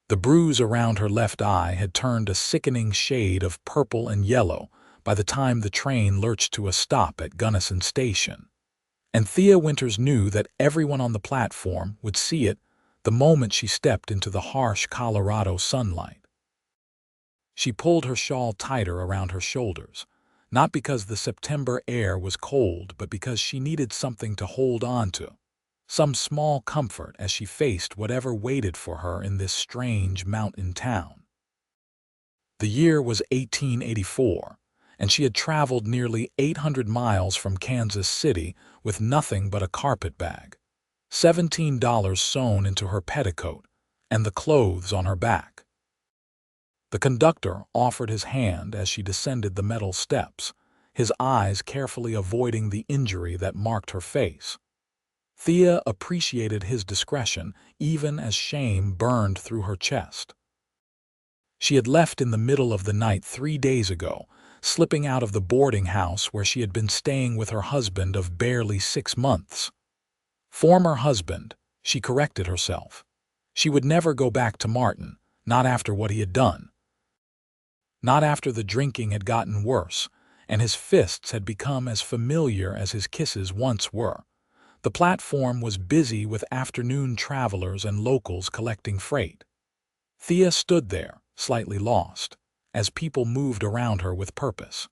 The bruise around her left eye had turned a sickening shade of purple and yellow by the time the train lurched to a stop at Gunnison station. And Thea Winters knew that everyone on the platform would see it the moment she stepped into the harsh Colorado sunlight. She pulled her shawl tighter around her shoulders, not because the September air was cold, but because she needed something to hold on to, some small comfort as she faced whatever waited for her in this strange mountain town. The year was 1884, and she had traveled nearly 800 miles from Kansas City with nothing but a carpet bag, $17 sewn into her petticoat, and the clothes on her back. The conductor offered his hand as she descended the metal steps, his eyes carefully avoiding the injury that marked her face. Thea appreciated his discretion even as shame burned through her chest. She had left in the middle of the night 3 days ago, slipping out of the boarding house where she had been staying with her husband of barely 6 months. Former husband, she corrected herself. She would never go back to Martin, not after what he had done. Not after the drinking had gotten worse, and his fists had become as familiar as his kisses once were. The platform was busy with afternoon travelers and locals collecting freight. Thea stood there, slightly lost, as people moved around her with purpose.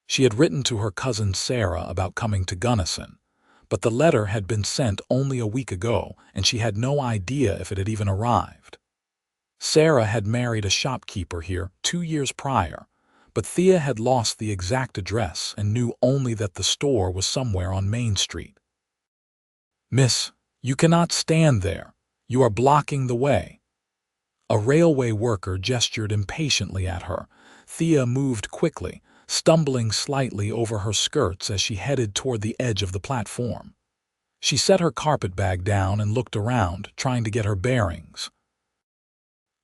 She had written to her cousin Sarah about coming to Gunnison, but the letter had been sent only a week ago, and she had no idea if it had even arrived. Sarah had married a shopkeeper here 2 years prior, but Thea had lost the exact address and knew only that the store was somewhere on Main Street. "Miss, you cannot stand there. You are blocking the way." A railway worker gestured impatiently at her. Thea moved quickly, stumbling slightly over her skirts as she headed toward the edge of the platform. She set her carpetbag down and looked around, trying to get her bearings.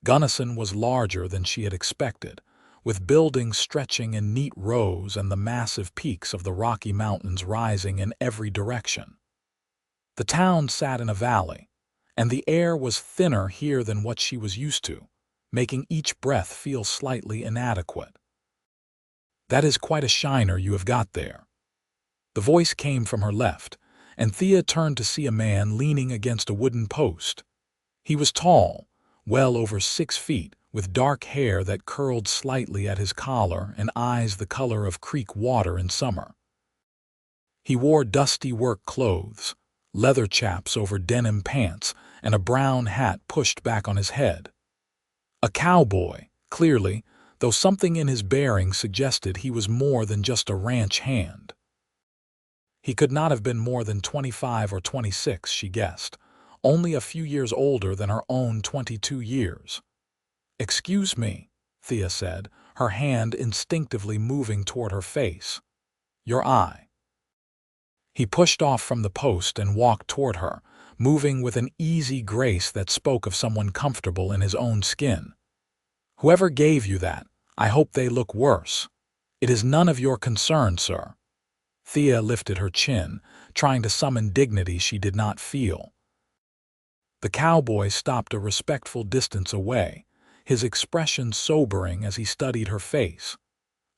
Gunnison was larger than she had expected, with buildings stretching in neat rows and the massive peaks of the Rocky Mountains rising in every direction. The town sat in a valley, and the air was thinner here than what she was used to, making each breath feel slightly inadequate. "That is quite a shiner you have got there." The voice came from her left, and Thea turned to see a man leaning against a wooden post. He was tall, well over 6 feet, with dark hair that curled slightly at his collar and eyes the color of creek water in summer. He wore dusty work clothes, leather chaps over denim pants, and a brown hat pushed back on his head. A cowboy, clearly, though something in his bearing suggested he was more than just a ranch hand. He could not have been more than 25 or 26, she guessed, only a few years older than her own 22 years. "Excuse me," Thea said, her hand instinctively moving toward her face. "Your eye." He pushed off from the post and walked toward her, moving with an easy grace that spoke of someone comfortable in his own skin. "Whoever gave you that, I hope they look worse. It is none of your concern, sir." Thea lifted her chin, trying to summon dignity she did not feel. The cowboy stopped a respectful distance away, his expression sobering as he studied her face.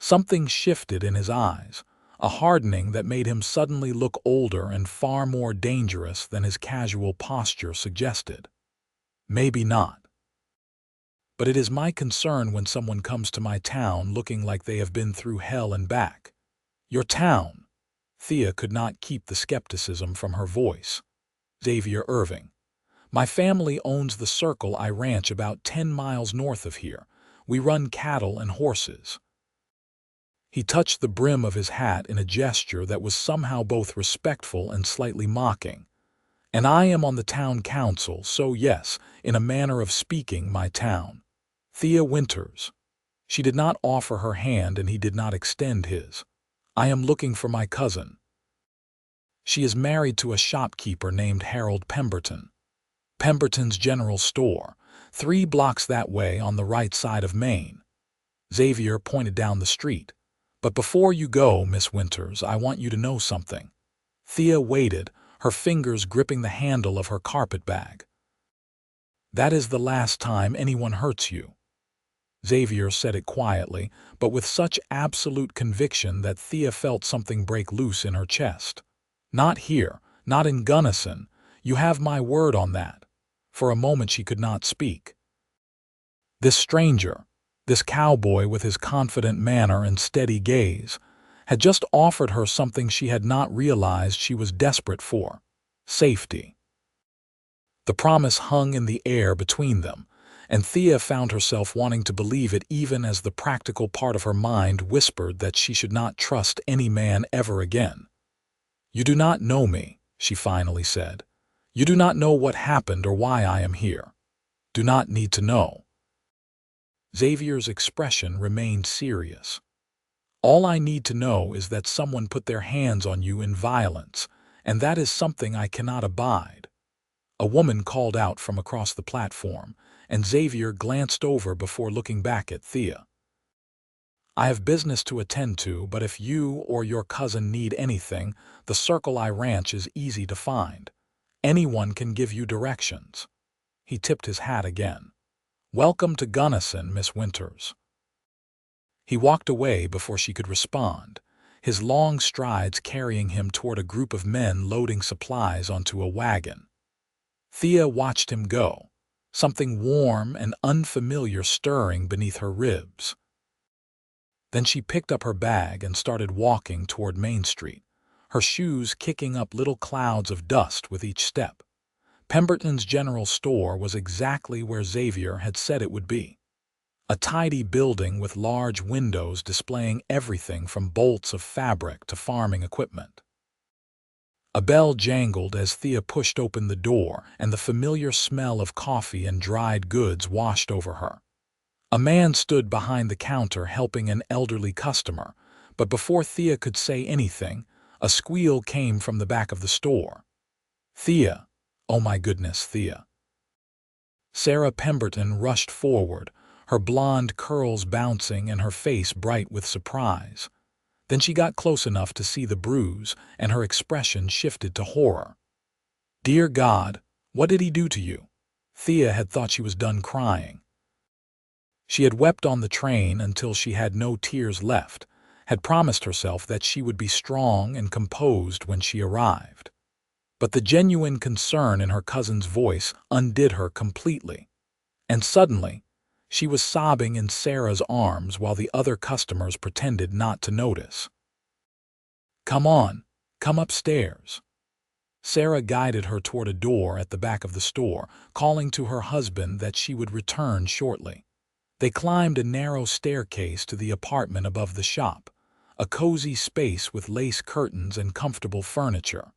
Something shifted in his eyes, a hardening that made him suddenly look older and far more dangerous than his casual posture suggested. "Maybe not. But it is my concern when someone comes to my town looking like they have been through hell and back." "Your town?" Thea could not keep the skepticism from her voice. "Xavier Irving. My family owns the circle I ranch about 10 miles north of here. We run cattle and horses." He touched the brim of his hat in a gesture that was somehow both respectful and slightly mocking. "And I am on the town council, so yes, in a manner of speaking, my town." "Thea Winters." She did not offer her hand and he did not extend his. "I am looking for my cousin. She is married to a shopkeeper named Harold Pemberton. Pemberton's General Store, 3 blocks that way on the right side of Main." Xavier pointed down the street. "But before you go, Miss Winters, I want you to know something." Thea waited, her fingers gripping the handle of her carpetbag. That is the last time anyone hurts you." Xavier said it quietly, but with such absolute conviction that Thea felt something break loose in her chest. "Not here, not in Gunnison. You have my word on that." For a moment she could not speak. This stranger, this cowboy with his confident manner and steady gaze, had just offered her something she had not realized she was desperate for: safety. The promise hung in the air between them, and Thea found herself wanting to believe it even as the practical part of her mind whispered that she should not trust any man ever again. "You do not know me," she finally said. "You do not know what happened or why I am here. Do not need to know." Xavier's expression remained serious. "All I need to know is that someone put their hands on you in violence, and that is something I cannot abide." A woman called out from across the platform, and Xavier glanced over before looking back at Thea. "I have business to attend to, but if you or your cousin need anything, the Circle I Ranch is easy to find. Anyone can give you directions." He tipped his hat again. "Welcome to Gunnison, Miss Winters." He walked away before she could respond, his long strides carrying him toward a group of men loading supplies onto a wagon. Thea watched him go, something warm and unfamiliar stirring beneath her ribs. Then she picked up her bag and started walking toward Main Street, her shoes kicking up little clouds of dust with each step. Pemberton's General Store was exactly where Xavier had said it would be. A tidy building with large windows displaying everything from bolts of fabric to farming equipment. A bell jangled as Thea pushed open the door, and the familiar smell of coffee and dried goods washed over her. A man stood behind the counter helping an elderly customer, but before Thea could say anything, a squeal came from the back of the store. "Thea! Oh my goodness, Thea!" Sarah Pemberton rushed forward, her blonde curls bouncing and her face bright with surprise. Then she got close enough to see the bruise, and her expression shifted to horror. "Dear God, what did he do to you?" Thea had thought she was done crying. She had wept on the train until she had no tears left, had promised herself that she would be strong and composed when she arrived. But the genuine concern in her cousin's voice undid her completely. And suddenly, she was sobbing in Sarah's arms while the other customers pretended not to notice. "Come on, come upstairs." Sarah guided her toward a door at the back of the store, calling to her husband that she would return shortly. They climbed a narrow staircase to the apartment above the shop, a cozy space with lace curtains and comfortable furniture.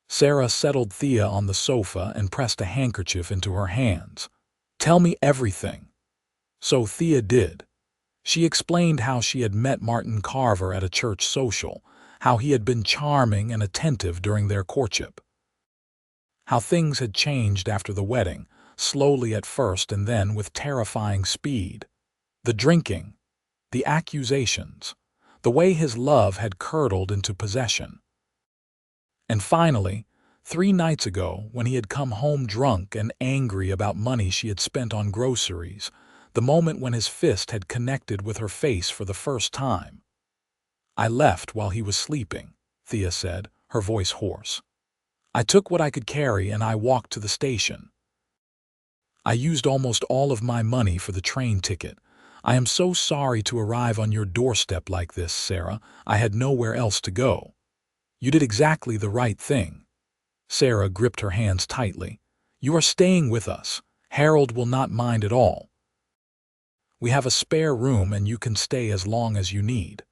Sarah settled Thea on the sofa and pressed a handkerchief into her hands. "Tell me everything." So Thea did. She explained how she had met Martin Carver at a church social, how he had been charming and attentive during their courtship, how things had changed after the wedding, slowly at first and then with terrifying speed. The drinking, the accusations, the way his love had curdled into possession. And finally, 3 nights ago, when he had come home drunk and angry about money she had spent on groceries, the moment when his fist had connected with her face for the first time. "I left while he was sleeping," Thea said, her voice hoarse. "I took what I could carry and I walked to the station. I used almost all of my money for the train ticket. I am so sorry to arrive on your doorstep like this, Sarah. I had nowhere else to go." "You did exactly the right thing." Sarah gripped her hands tightly. "You are staying with us. Harold will not mind at all. We have a spare room and you can stay as long as you need.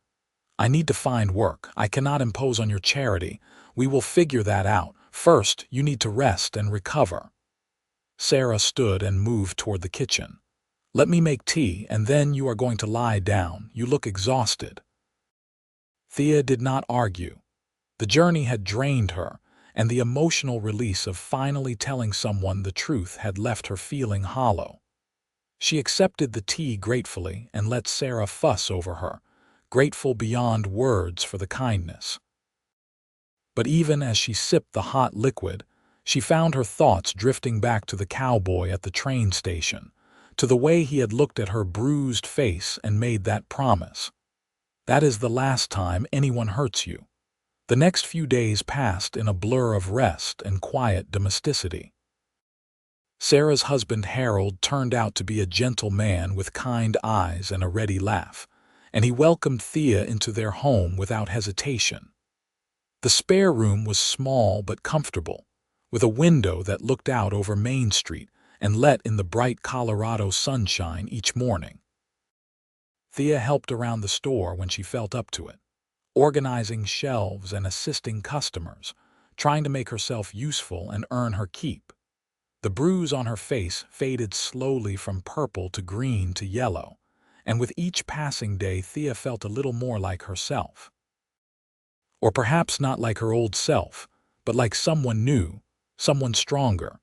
I need to find work. I cannot impose on your charity. We will figure that out. First, you need to rest and recover." Sarah stood and moved toward the kitchen. "Let me make tea, and then you are going to lie down. You look exhausted." Thea did not argue. The journey had drained her, and the emotional release of finally telling someone the truth had left her feeling hollow. She accepted the tea gratefully and let Sarah fuss over her, grateful beyond words for the kindness. But even as she sipped the hot liquid, She found her thoughts drifting back to the cowboy at the train station, to the way he had looked at her bruised face and made that promise. That is the last time anyone hurts you. The next few days passed in a blur of rest and quiet domesticity. Sarah's husband Harold turned out to be a gentle man with kind eyes and a ready laugh, and he welcomed Thea into their home without hesitation. The spare room was small but comfortable, with a window that looked out over Main Street and let in the bright Colorado sunshine each morning. Thea helped around the store when she felt up to it, organizing shelves and assisting customers, trying to make herself useful and earn her keep. The bruise on her face faded slowly from purple to green to yellow, and with each passing day Thea felt a little more like herself. Or perhaps not like her old self, but like someone new, someone stronger.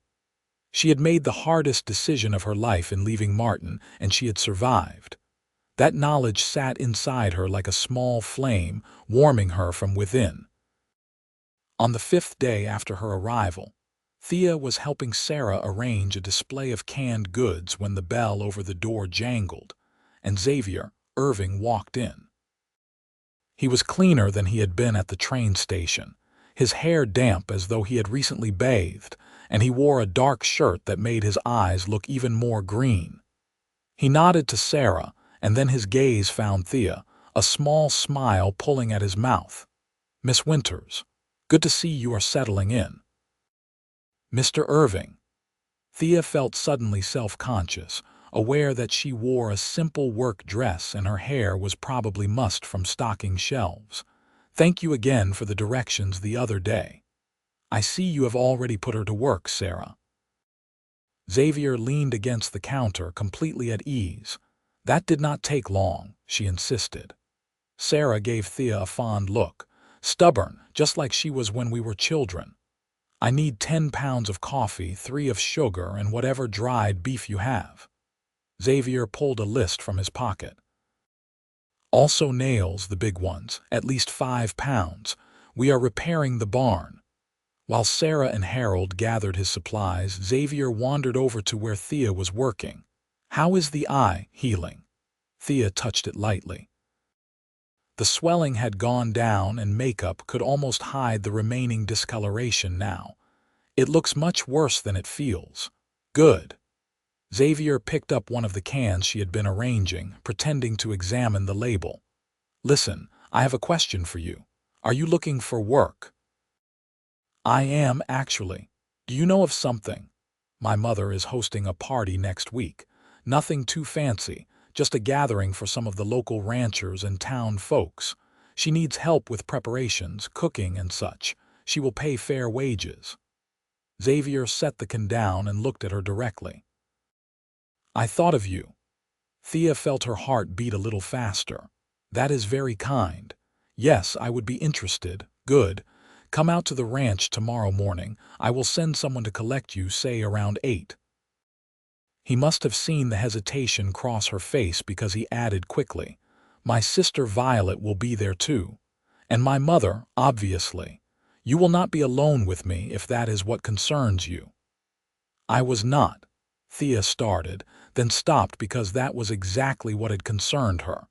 She had made the hardest decision of her life in leaving Martin, and she had survived. That knowledge sat inside her like a small flame, warming her from within. On the 5th day after her arrival, Thea was helping Sarah arrange a display of canned goods when the bell over the door jangled, and Xavier Irving walked in. He was cleaner than he had been at the train station, his hair damp as though he had recently bathed, and he wore a dark shirt that made his eyes look even more green. He nodded to Sarah, and then his gaze found Thea, a small smile pulling at his mouth. "Miss Winters, good to see you are settling in." "Mr. Irving." Thea felt suddenly self-conscious, aware that she wore a simple work dress and her hair was probably mussed from stocking shelves. "Thank you again for the directions the other day. I see you have already put her to work, Sarah." Xavier leaned against the counter, completely at ease. "That did not take long," she insisted. Sarah gave Thea a fond look. "Stubborn, just like she was when we were children. I need 10 pounds of coffee, 3 of sugar, and whatever dried beef you have." Xavier pulled a list from his pocket. "Also nails, the big ones, at least 5 pounds. We are repairing the barn." While Sarah and Harold gathered his supplies, Xavier wandered over to where Thea was working. "How is the eye healing?" Thea touched it lightly. The swelling had gone down and makeup could almost hide the remaining discoloration now. "It looks much worse than it feels." "Good." Xavier picked up one of the cans she had been arranging, pretending to examine the label. "Listen, I have a question for you. Are you looking for work?" "I am, actually. Do you know of something? My mother is hosting a party next week. Nothing too fancy, just a gathering for some of the local ranchers and town folks. She needs help with preparations, cooking and such. She will pay fair wages." Xavier set the can down and looked at her directly. "I thought of you." Thea felt her heart beat a little faster. "That is very kind. Yes, I would be interested." "Good. Come out to the ranch tomorrow morning. I will send someone to collect you, say around 8. He must have seen the hesitation cross her face because he added quickly, "My sister Violet will be there too. And my mother, obviously. You will not be alone with me if that is what concerns you." "I was not." Thea started, then stopped because that was exactly what had concerned her.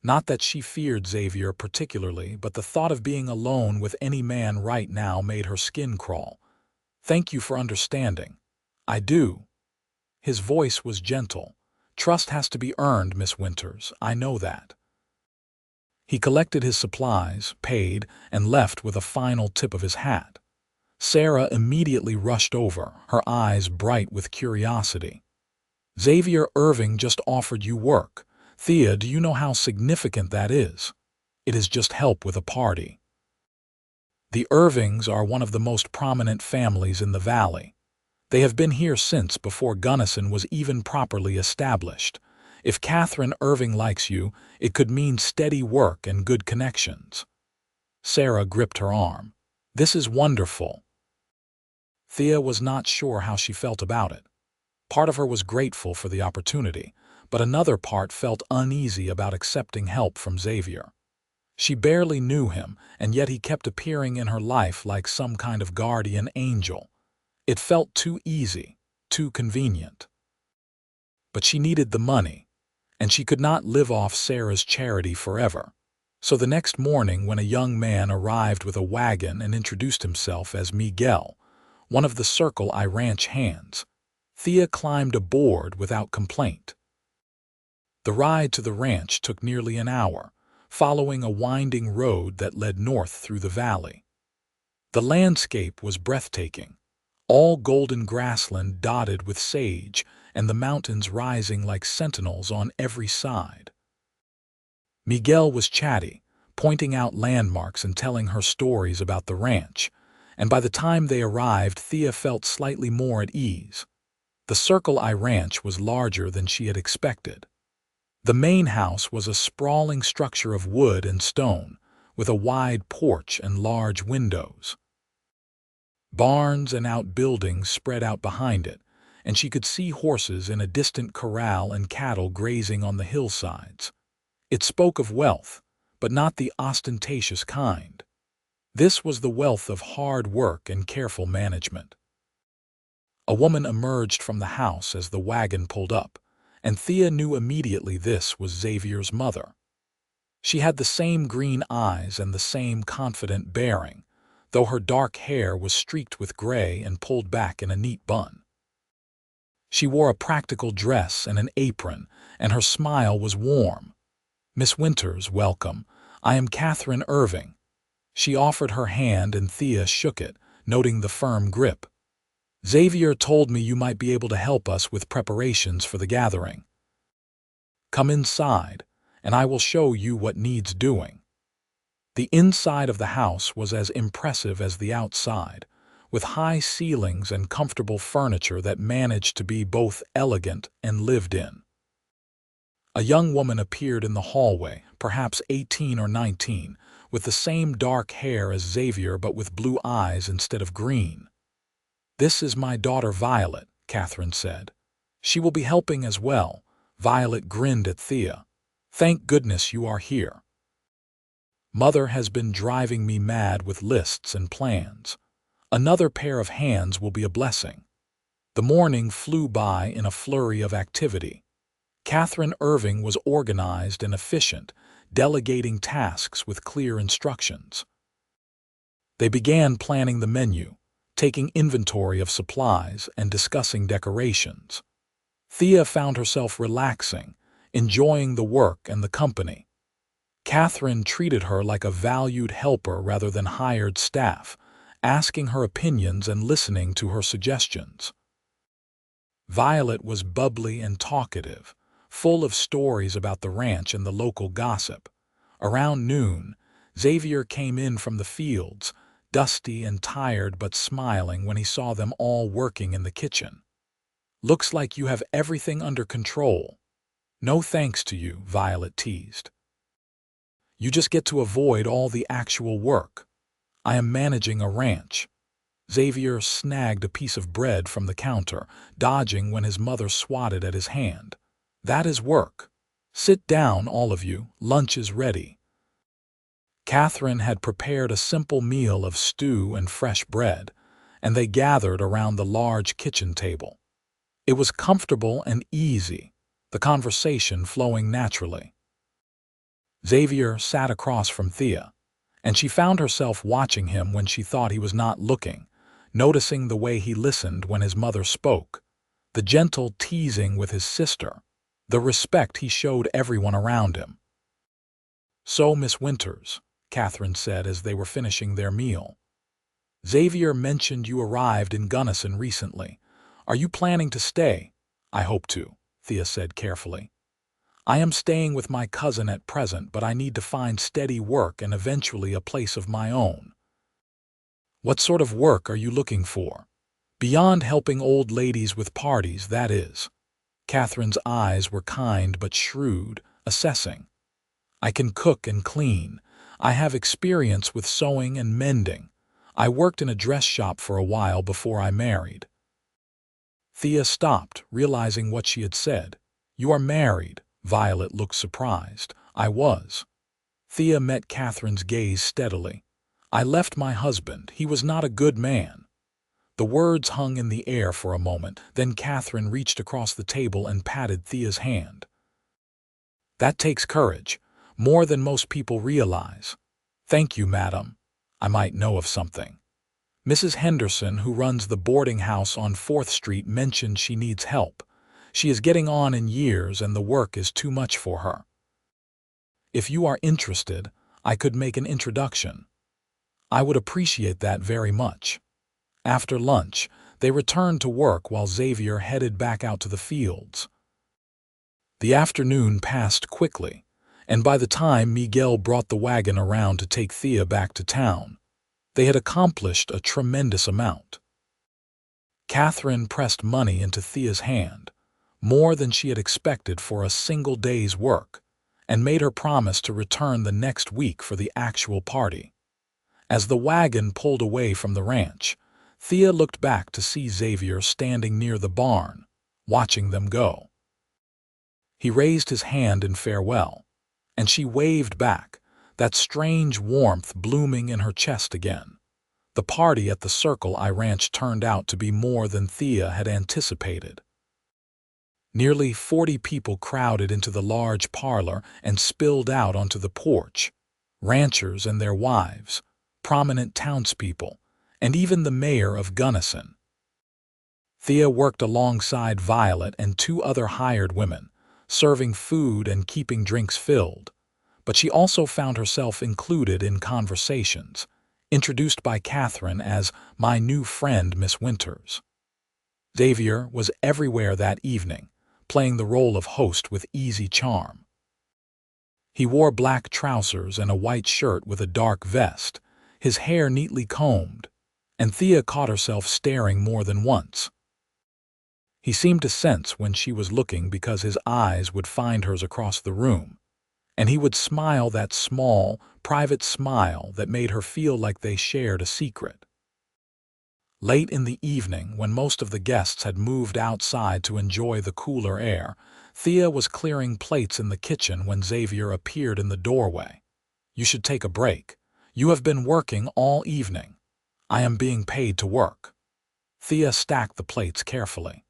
Not that she feared Xavier particularly, but the thought of being alone with any man right now made her skin crawl. "Thank you for understanding." "I do." His voice was gentle. "Trust has to be earned, Miss Winters, I know that." He collected his supplies, paid, and left with a final tip of his hat. Sarah immediately rushed over, her eyes bright with curiosity. "Xavier Irving just offered you work. Thea, do you know how significant that is? It is just help with a party." The Irvings are one of the most prominent families in the valley. They have been here since before Gunnison was even properly established. If Catherine Irving likes you, it could mean steady work and good connections. Sarah gripped her arm. "This is wonderful." Thea was not sure how she felt about it. Part of her was grateful for the opportunity, but another part felt uneasy about accepting help from Xavier. She barely knew him, and yet he kept appearing in her life like some kind of guardian angel. It felt too easy, too convenient. But she needed the money, and she could not live off Sarah's charity forever. So the next morning, when a young man arrived with a wagon and introduced himself as Miguel, one of the Circle I Ranch hands, Thea climbed aboard without complaint. The ride to the ranch took nearly an hour, following a winding road that led north through the valley. The landscape was breathtaking, all golden grassland dotted with sage and the mountains rising like sentinels on every side. Miguel was chatty, pointing out landmarks and telling her stories about the ranch, and by the time they arrived, Thea felt slightly more at ease. The Circle I Ranch was larger than she had expected. The main house was a sprawling structure of wood and stone, with a wide porch and large windows. Barns and outbuildings spread out behind it, and she could see horses in a distant corral and cattle grazing on the hillsides. It spoke of wealth, but not the ostentatious kind. This was the wealth of hard work and careful management. A woman emerged from the house as the wagon pulled up, and Thea knew immediately this was Xavier's mother. She had the same green eyes and the same confident bearing, though her dark hair was streaked with gray and pulled back in a neat bun. She wore a practical dress and an apron, and her smile was warm. "Miss Winters, welcome. I am Xavier Irving." She offered her hand and Thea shook it, noting the firm grip. "Xavier told me you might be able to help us with preparations for the gathering. Come inside, and I will show you what needs doing." The inside of the house was as impressive as the outside, with high ceilings and comfortable furniture that managed to be both elegant and lived in. A young woman appeared in the hallway, perhaps 18 or 19, with the same dark hair as Xavier but with blue eyes instead of green. "This is my daughter Violet," Catherine said. "She will be helping as well." Violet grinned at Thea. "Thank goodness you are here. Mother has been driving me mad with lists and plans. Another pair of hands will be a blessing." The morning flew by in a flurry of activity. Xavier Irving was organized and efficient, delegating tasks with clear instructions. They began planning the menu, taking inventory of supplies, and discussing decorations. Thea found herself relaxing, enjoying the work and the company. Catherine treated her like a valued helper rather than hired staff, asking her opinions and listening to her suggestions. Violet was bubbly and talkative, full of stories about the ranch and the local gossip. Around noon, Xavier came in from the fields, dusty and tired but smiling when he saw them all working in the kitchen. "Looks like you have everything under control." "No thanks to you," Violet teased. "You just get to avoid all the actual work. I am managing a ranch." Xavier snagged a piece of bread from the counter, dodging when his mother swatted at his hand. "That is work. Sit down, all of you. Lunch is ready." Catherine had prepared a simple meal of stew and fresh bread, and they gathered around the large kitchen table. It was comfortable and easy, the conversation flowing naturally. Xavier sat across from Thea, and she found herself watching him when she thought he was not looking, noticing the way he listened when his mother spoke, the gentle teasing with his sister, the respect he showed everyone around him. "So, Miss Winters," Catherine said as they were finishing their meal, "Xavier mentioned you arrived in Gunnison recently. Are you planning to stay?" "I hope to," Thea said carefully. "I am staying with my cousin at present, but I need to find steady work and eventually a place of my own." "What sort of work are you looking for? Beyond helping old ladies with parties, that is." Catherine's eyes were kind but shrewd, assessing. "I can cook and clean. I have experience with sewing and mending. I worked in a dress shop for a while before I married." Thea stopped, realizing what she had said. "You are married?" Violet looked surprised. "I was." Thea met Catherine's gaze steadily. "I left my husband. He was not a good man." The words hung in the air for a moment, then Catherine reached across the table and patted Thea's hand. "That takes courage, more than most people realize." "Thank you, madam. I might know of something. Mrs. Henderson, who runs the boarding house on 4th Street, mentioned she needs help. She is getting on in years and the work is too much for her. If you are interested, I could make an introduction." "I would appreciate that very much." After lunch, they returned to work while Xavier headed back out to the fields. The afternoon passed quickly, and by the time Miguel brought the wagon around to take Thea back to town, they had accomplished a tremendous amount. Catherine pressed money into Thea's hand, more than she had expected for a single day's work, and made her promise to return the next week for the actual party. As the wagon pulled away from the ranch, Thea looked back to see Xavier standing near the barn, watching them go. He raised his hand in farewell, and she waved back, that strange warmth blooming in her chest again. The party at the Circle I Ranch turned out to be more than Thea had anticipated. Nearly 40 people crowded into the large parlor and spilled out onto the porch. Ranchers and their wives, prominent townspeople, and even the mayor of Gunnison. Thea worked alongside Violet and 2 other hired women, serving food and keeping drinks filled, but she also found herself included in conversations, introduced by Catherine as "my new friend, Miss Winters." Xavier was everywhere that evening, playing the role of host with easy charm. He wore black trousers and a white shirt with a dark vest, his hair neatly combed, and Thea caught herself staring more than once. He seemed to sense when she was looking because his eyes would find hers across the room, and he would smile that small, private smile that made her feel like they shared a secret. Late in the evening, when most of the guests had moved outside to enjoy the cooler air, Thea was clearing plates in the kitchen when Xavier appeared in the doorway. "You should take a break. You have been working all evening." "I am being paid to work." Thea stacked the plates carefully.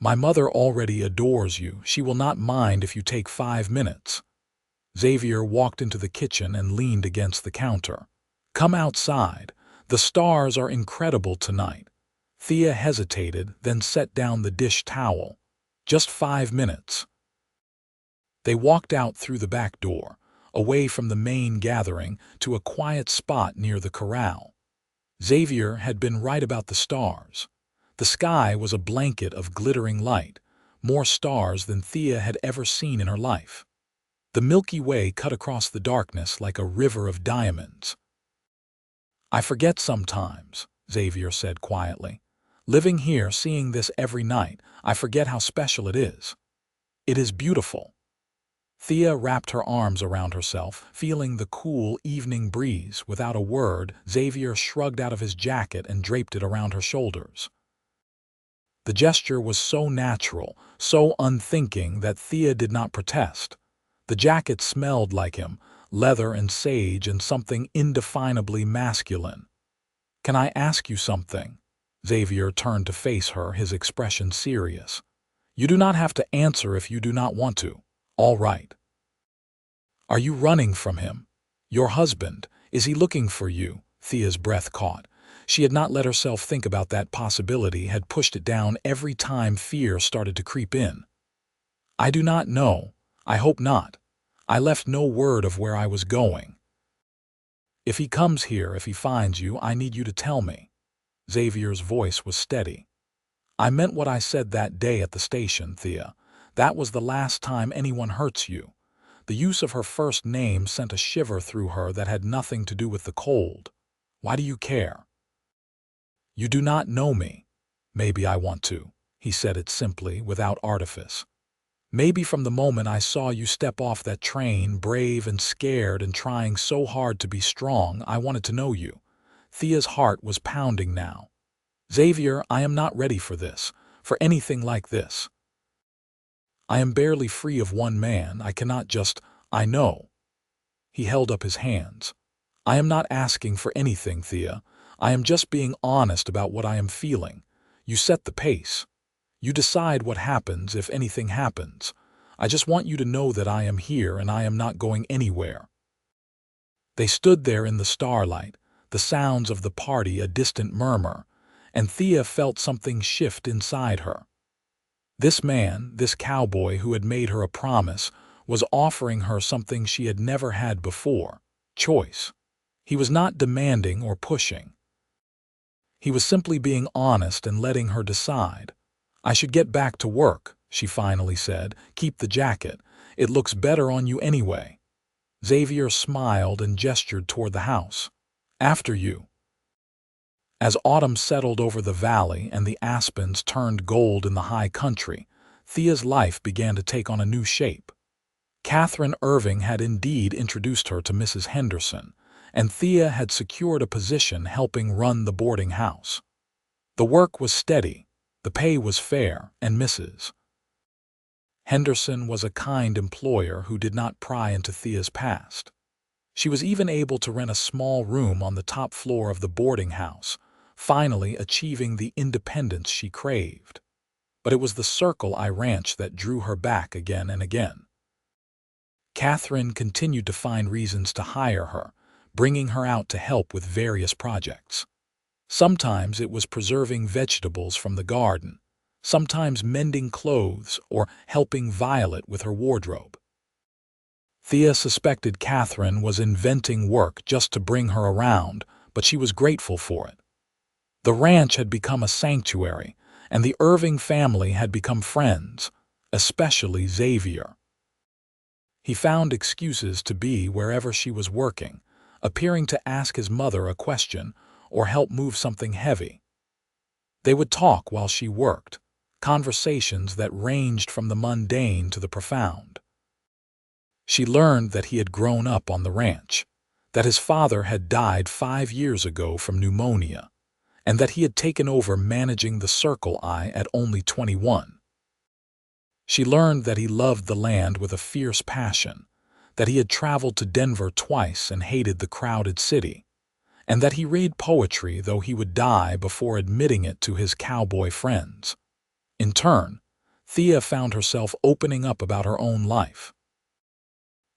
"My mother already adores you. She will not mind if you take 5 minutes." Xavier walked into the kitchen and leaned against the counter. "Come outside. The stars are incredible tonight." Thea hesitated, then set down the dish towel. "Just 5 minutes." They walked out through the back door, away from the main gathering, to a quiet spot near the corral. Xavier had been right about the stars. The sky was a blanket of glittering light, more stars than Thea had ever seen in her life. The Milky Way cut across the darkness like a river of diamonds. "I forget sometimes," Xavier said quietly. "Living here, seeing this every night, I forget how special it is. It is beautiful." Thea wrapped her arms around herself, feeling the cool evening breeze. Without a word, Xavier shrugged out of his jacket and draped it around her shoulders. The gesture was so natural, so unthinking that Thea did not protest. The jacket smelled like him, leather and sage and something indefinably masculine. "Can I ask you something?" Xavier turned to face her, his expression serious. "You do not have to answer if you do not want to. All right." "Are you running from him? Your husband, is he looking for you?" Thea's breath caught. She had not let herself think about that possibility, had pushed it down every time fear started to creep in. "I do not know. I hope not. I left no word of where I was going." "If he comes here, if he finds you, I need you to tell me." Xavier's voice was steady. "I meant what I said that day at the station, Thea. That was the last time anyone hurts you." The use of her first name sent a shiver through her that had nothing to do with the cold. "Why do you care?" "You do not know me." "Maybe I want to." He said it simply, without artifice. "Maybe from the moment I saw you step off that train, brave and scared and trying so hard to be strong, I wanted to know you." Thea's heart was pounding now. "Xavier, I am not ready for this, for anything like this. I am barely free of one man. I cannot just, I know." He held up his hands. "I am not asking for anything, Thea. I am just being honest about what I am feeling. You set the pace. You decide what happens if anything happens. I just want you to know that I am here and I am not going anywhere." They stood there in the starlight, the sounds of the party a distant murmur, and Thea felt something shift inside her. This man, this cowboy who had made her a promise, was offering her something she had never had before: choice. He was not demanding or pushing. He was simply being honest and letting her decide. "I should get back to work," she finally said. "Keep the jacket. It looks better on you anyway." Xavier smiled and gestured toward the house. "After you." As autumn settled over the valley and the aspens turned gold in the high country, Thea's life began to take on a new shape. Xavier Irving had indeed introduced her to Mrs. Henderson, and Thea had secured a position helping run the boarding house. The work was steady, the pay was fair, and Mrs. Henderson was a kind employer who did not pry into Thea's past. She was even able to rent a small room on the top floor of the boarding house, finally achieving the independence she craved. But it was the Circle I Ranch that drew her back again and again. Catherine continued to find reasons to hire her, bringing her out to help with various projects. Sometimes it was preserving vegetables from the garden, sometimes mending clothes or helping Violet with her wardrobe. Thea suspected Catherine was inventing work just to bring her around, but she was grateful for it. The ranch had become a sanctuary, and the Irving family had become friends, especially Xavier. He found excuses to be wherever she was working, appearing to ask his mother a question or help move something heavy. They would talk while she worked, conversations that ranged from the mundane to the profound. She learned that he had grown up on the ranch, that his father had died 5 years ago from pneumonia, and that he had taken over managing the Circle I at only 21. She learned that he loved the land with a fierce passion, that he had traveled to Denver twice and hated the crowded city, and that he read poetry though he would die before admitting it to his cowboy friends. In turn, Thea found herself opening up about her own life.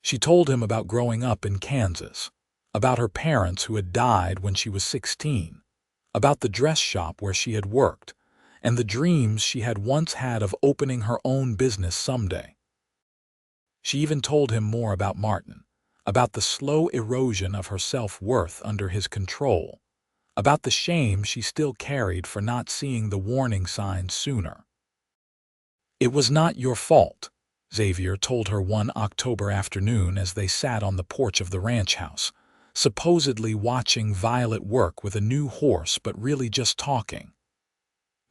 She told him about growing up in Kansas, about her parents who had died when she was 16, about the dress shop where she had worked, and the dreams she had once had of opening her own business someday. She even told him more about Martin, about the slow erosion of her self-worth under his control, about the shame she still carried for not seeing the warning signs sooner. "It was not your fault," Xavier told her one October afternoon as they sat on the porch of the ranch house, supposedly watching Violet work with a new horse but really just talking.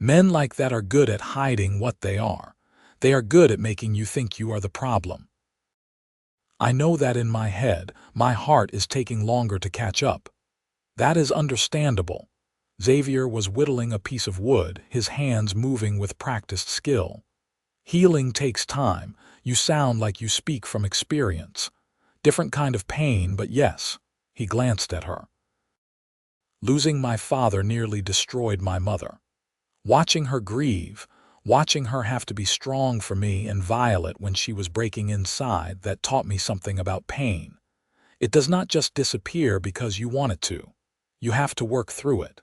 "Men like that are good at hiding what they are. They are good at making you think you are the problem. I know that in my head, my heart is taking longer to catch up. That is understandable." Xavier was whittling a piece of wood, his hands moving with practiced skill. "Healing takes time. You sound like you speak from experience. Different kind of pain, but yes." He glanced at her. "Losing my father nearly destroyed my mother. Watching her grieve, watching her have to be strong for me and Violet when she was breaking inside, that taught me something about pain. It does not just disappear because you want it to. You have to work through it."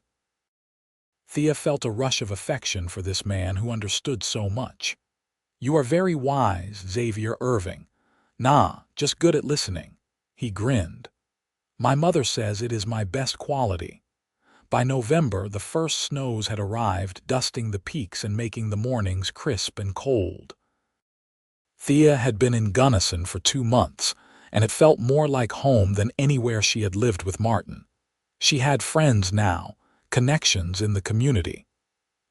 Thea felt a rush of affection for this man who understood so much. "You are very wise, Xavier Irving." "Nah, just good at listening." He grinned. "My mother says it is my best quality." By November, the first snows had arrived, dusting the peaks and making the mornings crisp and cold. Thea had been in Gunnison for 2 months, and it felt more like home than anywhere she had lived with Martin. She had friends now, connections in the community.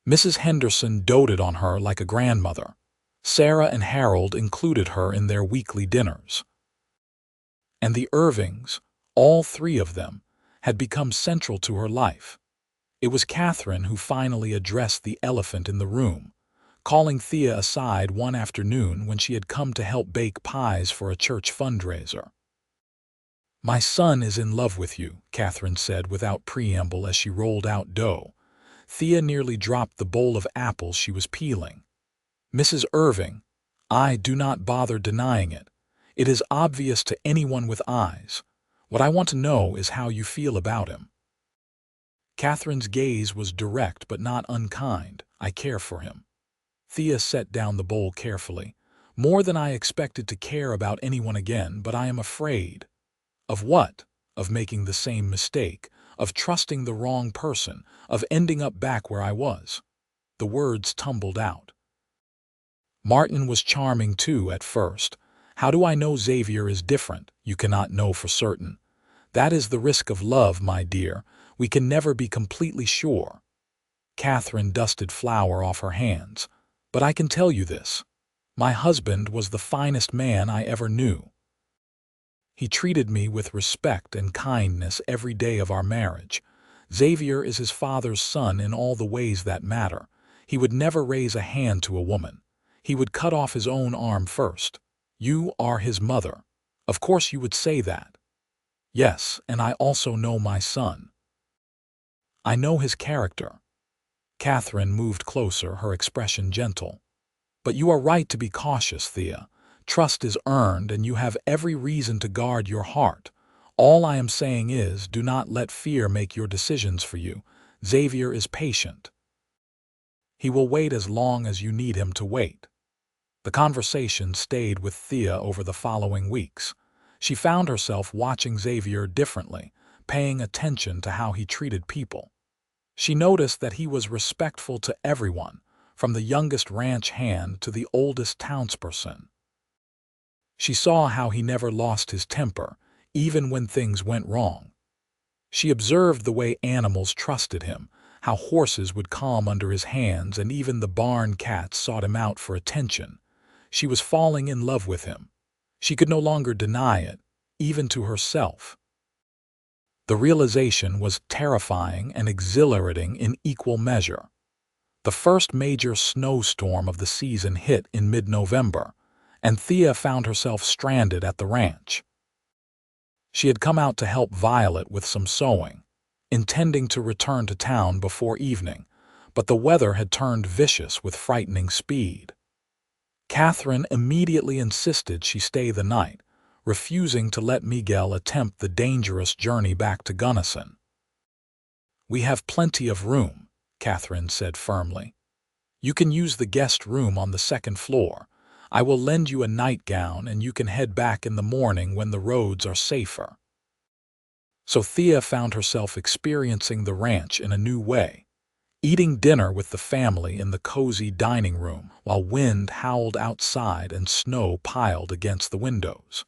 Mrs. Henderson doted on her like a grandmother. Sarah and Harold included her in their weekly dinners. And the Irvings, all 3 of them, had become central to her life. It was Catherine who finally addressed the elephant in the room, calling Thea aside one afternoon when she had come to help bake pies for a church fundraiser. "My son is in love with you," Catherine said without preamble as she rolled out dough. Thea nearly dropped the bowl of apples she was peeling. "Mrs. Irving, I do not bother denying it. It is obvious to anyone with eyes. What I want to know is how you feel about him." Catherine's gaze was direct but not unkind. "I care for him." Thea set down the bowl carefully. "More than I expected to care about anyone again, but I am afraid." "Of what?" "Of making the same mistake, of trusting the wrong person, of ending up back where I was." The words tumbled out. "Martin was charming too at first. How do I know Xavier is different? You cannot know for certain. That is the risk of love, my dear. We can never be completely sure." Catherine dusted flour off her hands. "But I can tell you this. My husband was the finest man I ever knew. He treated me with respect and kindness every day of our marriage. Xavier is his father's son in all the ways that matter. He would never raise a hand to a woman. He would cut off his own arm first. You are his mother. Of course you would say that." "Yes, and I also know my son. I know his character." Catherine moved closer, her expression gentle. "But you are right to be cautious, Thea. Trust is earned, and you have every reason to guard your heart. All I am saying is, do not let fear make your decisions for you. Xavier is patient. He will wait as long as you need him to wait." The conversation stayed with Thea over the following weeks. She found herself watching Xavier differently, paying attention to how he treated people. She noticed that he was respectful to everyone, from the youngest ranch hand to the oldest townsperson. She saw how he never lost his temper, even when things went wrong. She observed the way animals trusted him, how horses would calm under his hands and even the barn cats sought him out for attention. She was falling in love with him. She could no longer deny it, even to herself. The realization was terrifying and exhilarating in equal measure. The first major snowstorm of the season hit in mid-November, and Thea found herself stranded at the ranch. She had come out to help Violet with some sewing, intending to return to town before evening, but the weather had turned vicious with frightening speed. Catherine immediately insisted she stay the night, refusing to let Miguel attempt the dangerous journey back to Gunnison. "We have plenty of room," Catherine said firmly. "You can use the guest room on the second floor. I will lend you a nightgown and you can head back in the morning when the roads are safer." So Thea found herself experiencing the ranch in a new way, eating dinner with the family in the cozy dining room while wind howled outside and snow piled against the windows.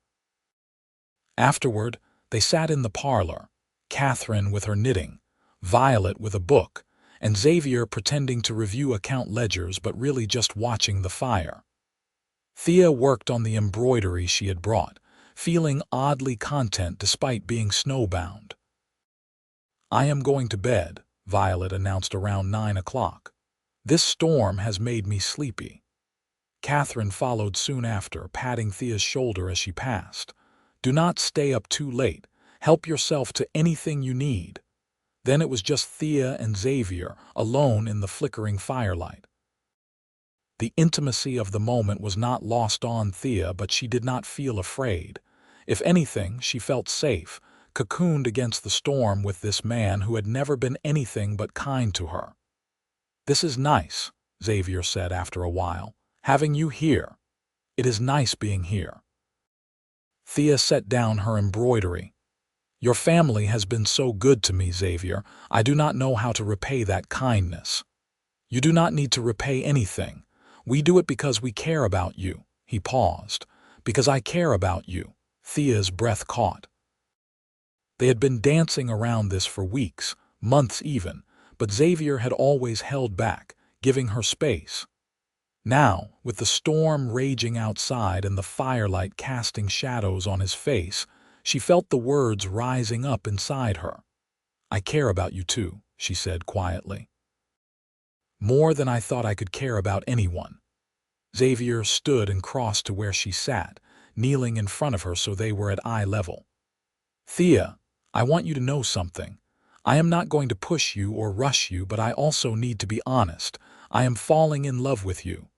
Afterward, they sat in the parlor, Catherine with her knitting, Violet with a book, and Xavier pretending to review account ledgers but really just watching the fire. Thea worked on the embroidery she had brought, feeling oddly content despite being snowbound. "I am going to bed," Violet announced around 9 o'clock. "This storm has made me sleepy." Catherine followed soon after, patting Thea's shoulder as she passed. "Do not stay up too late. Help yourself to anything you need." Then it was just Thea and Xavier, alone in the flickering firelight. The intimacy of the moment was not lost on Thea, but she did not feel afraid. If anything, she felt safe, cocooned against the storm with this man who had never been anything but kind to her. "This is nice," Xavier said after a while, "having you here. It is nice being here." Thea set down her embroidery. "Your family has been so good to me, Xavier. I do not know how to repay that kindness." "You do not need to repay anything. We do it because we care about you." He paused. "Because I care about you." Thea's breath caught. They had been dancing around this for weeks, months even, but Xavier had always held back, giving her space. Now, with the storm raging outside and the firelight casting shadows on his face, she felt the words rising up inside her. "I care about you too," she said quietly. "More than I thought I could care about anyone." Xavier stood and crossed to where she sat, kneeling in front of her so they were at eye level. Thea, I want you to know something. I am not going to push you or rush you, but I also need to be honest. I am falling in love with you.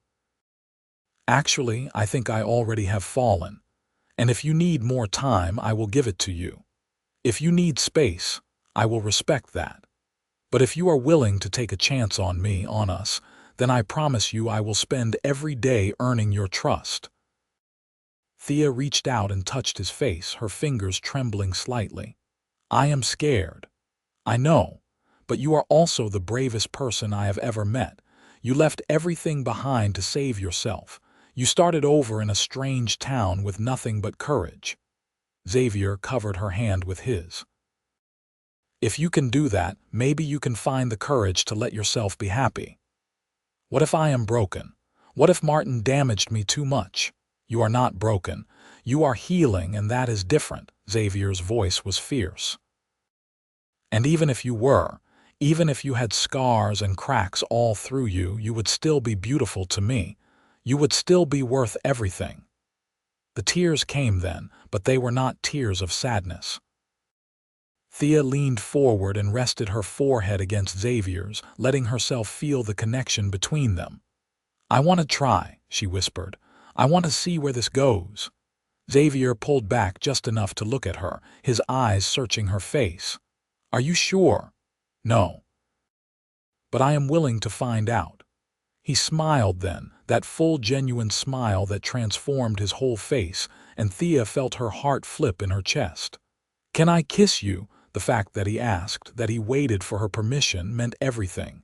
Actually, I think I already have fallen. And if you need more time, I will give it to you. If you need space, I will respect that. But if you are willing to take a chance on me, on us, then I promise you I will spend every day earning your trust. Thea reached out and touched his face, her fingers trembling slightly. I am scared. I know. But you are also the bravest person I have ever met. You left everything behind to save yourself. You started over in a strange town with nothing but courage. Xavier covered her hand with his. If you can do that, maybe you can find the courage to let yourself be happy. What if I am broken? What if Martin damaged me too much? You are not broken. You are healing, and that is different. Xavier's voice was fierce. And even if you were, even if you had scars and cracks all through you, you would still be beautiful to me. You would still be worth everything. The tears came then, but they were not tears of sadness. Thea leaned forward and rested her forehead against Xavier's, letting herself feel the connection between them. I want to try, she whispered. I want to see where this goes. Xavier pulled back just enough to look at her, his eyes searching her face. Are you sure? No. But I am willing to find out. He smiled then, that full genuine smile that transformed his whole face, and Thea felt her heart flip in her chest. Can I kiss you? The fact that he asked, that he waited for her permission, meant everything.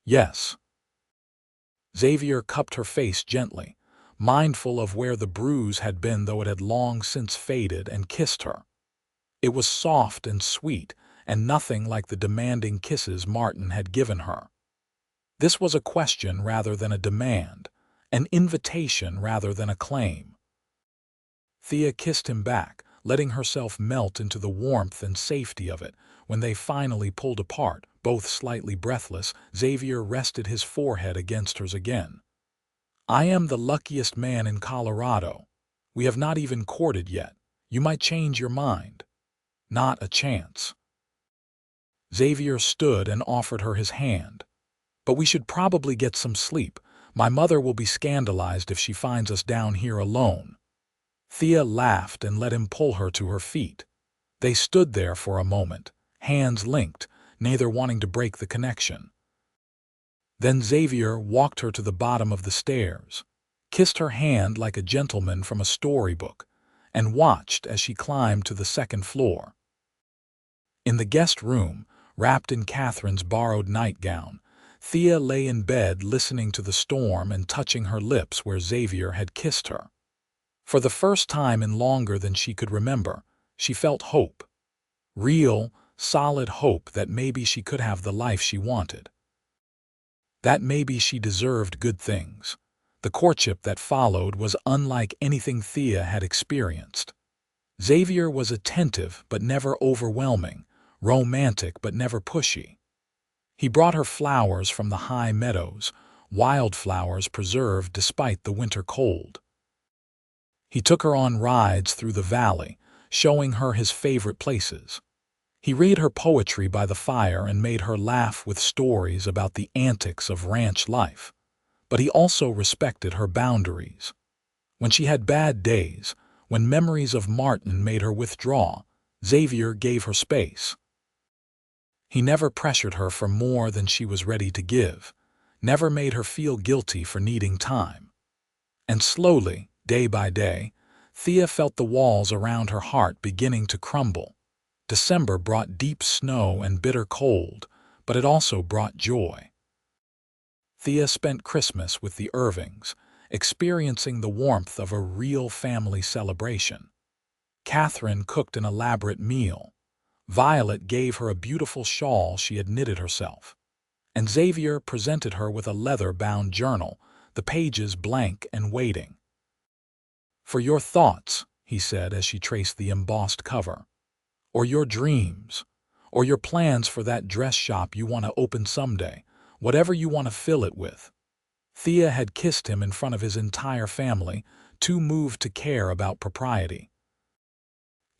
Yes. Xavier cupped her face gently, mindful of where the bruise had been, though it had long since faded, and kissed her. It was soft and sweet, and nothing like the demanding kisses Martin had given her. This was a question rather than a demand, an invitation rather than a claim. Thea kissed him back, letting herself melt into the warmth and safety of it. When they finally pulled apart, both slightly breathless, Xavier rested his forehead against hers again. I am the luckiest man in Colorado. We have not even courted yet. You might change your mind. Not a chance. Xavier stood and offered her his hand. But we should probably get some sleep. My mother will be scandalized if she finds us down here alone. Thea laughed and let him pull her to her feet. They stood there for a moment, hands linked, neither wanting to break the connection. Then Xavier walked her to the bottom of the stairs, kissed her hand like a gentleman from a storybook, and watched as she climbed to the second floor. In the guest room, wrapped in Catherine's borrowed nightgown, Thea lay in bed listening to the storm and touching her lips where Xavier had kissed her. For the first time in longer than she could remember, she felt hope. Real, solid hope that maybe she could have the life she wanted. That maybe she deserved good things. The courtship that followed was unlike anything Thea had experienced. Xavier was attentive but never overwhelming, romantic but never pushy. He brought her flowers from the high meadows, wildflowers preserved despite the winter cold. He took her on rides through the valley, showing her his favorite places. He read her poetry by the fire and made her laugh with stories about the antics of ranch life. But he also respected her boundaries. When she had bad days, when memories of Martin made her withdraw, Xavier gave her space. He never pressured her for more than she was ready to give, never made her feel guilty for needing time. And slowly, day by day, Thea felt the walls around her heart beginning to crumble. December brought deep snow and bitter cold, but it also brought joy. Thea spent Christmas with the Irvings, experiencing the warmth of a real family celebration. Catherine cooked an elaborate meal. Violet gave her a beautiful shawl she had knitted herself. And Xavier presented her with a leather-bound journal, the pages blank and waiting. For your thoughts, he said as she traced the embossed cover. Or your dreams. Or your plans for that dress shop you want to open someday. Whatever you want to fill it with. Thea had kissed him in front of his entire family, too moved to care about propriety.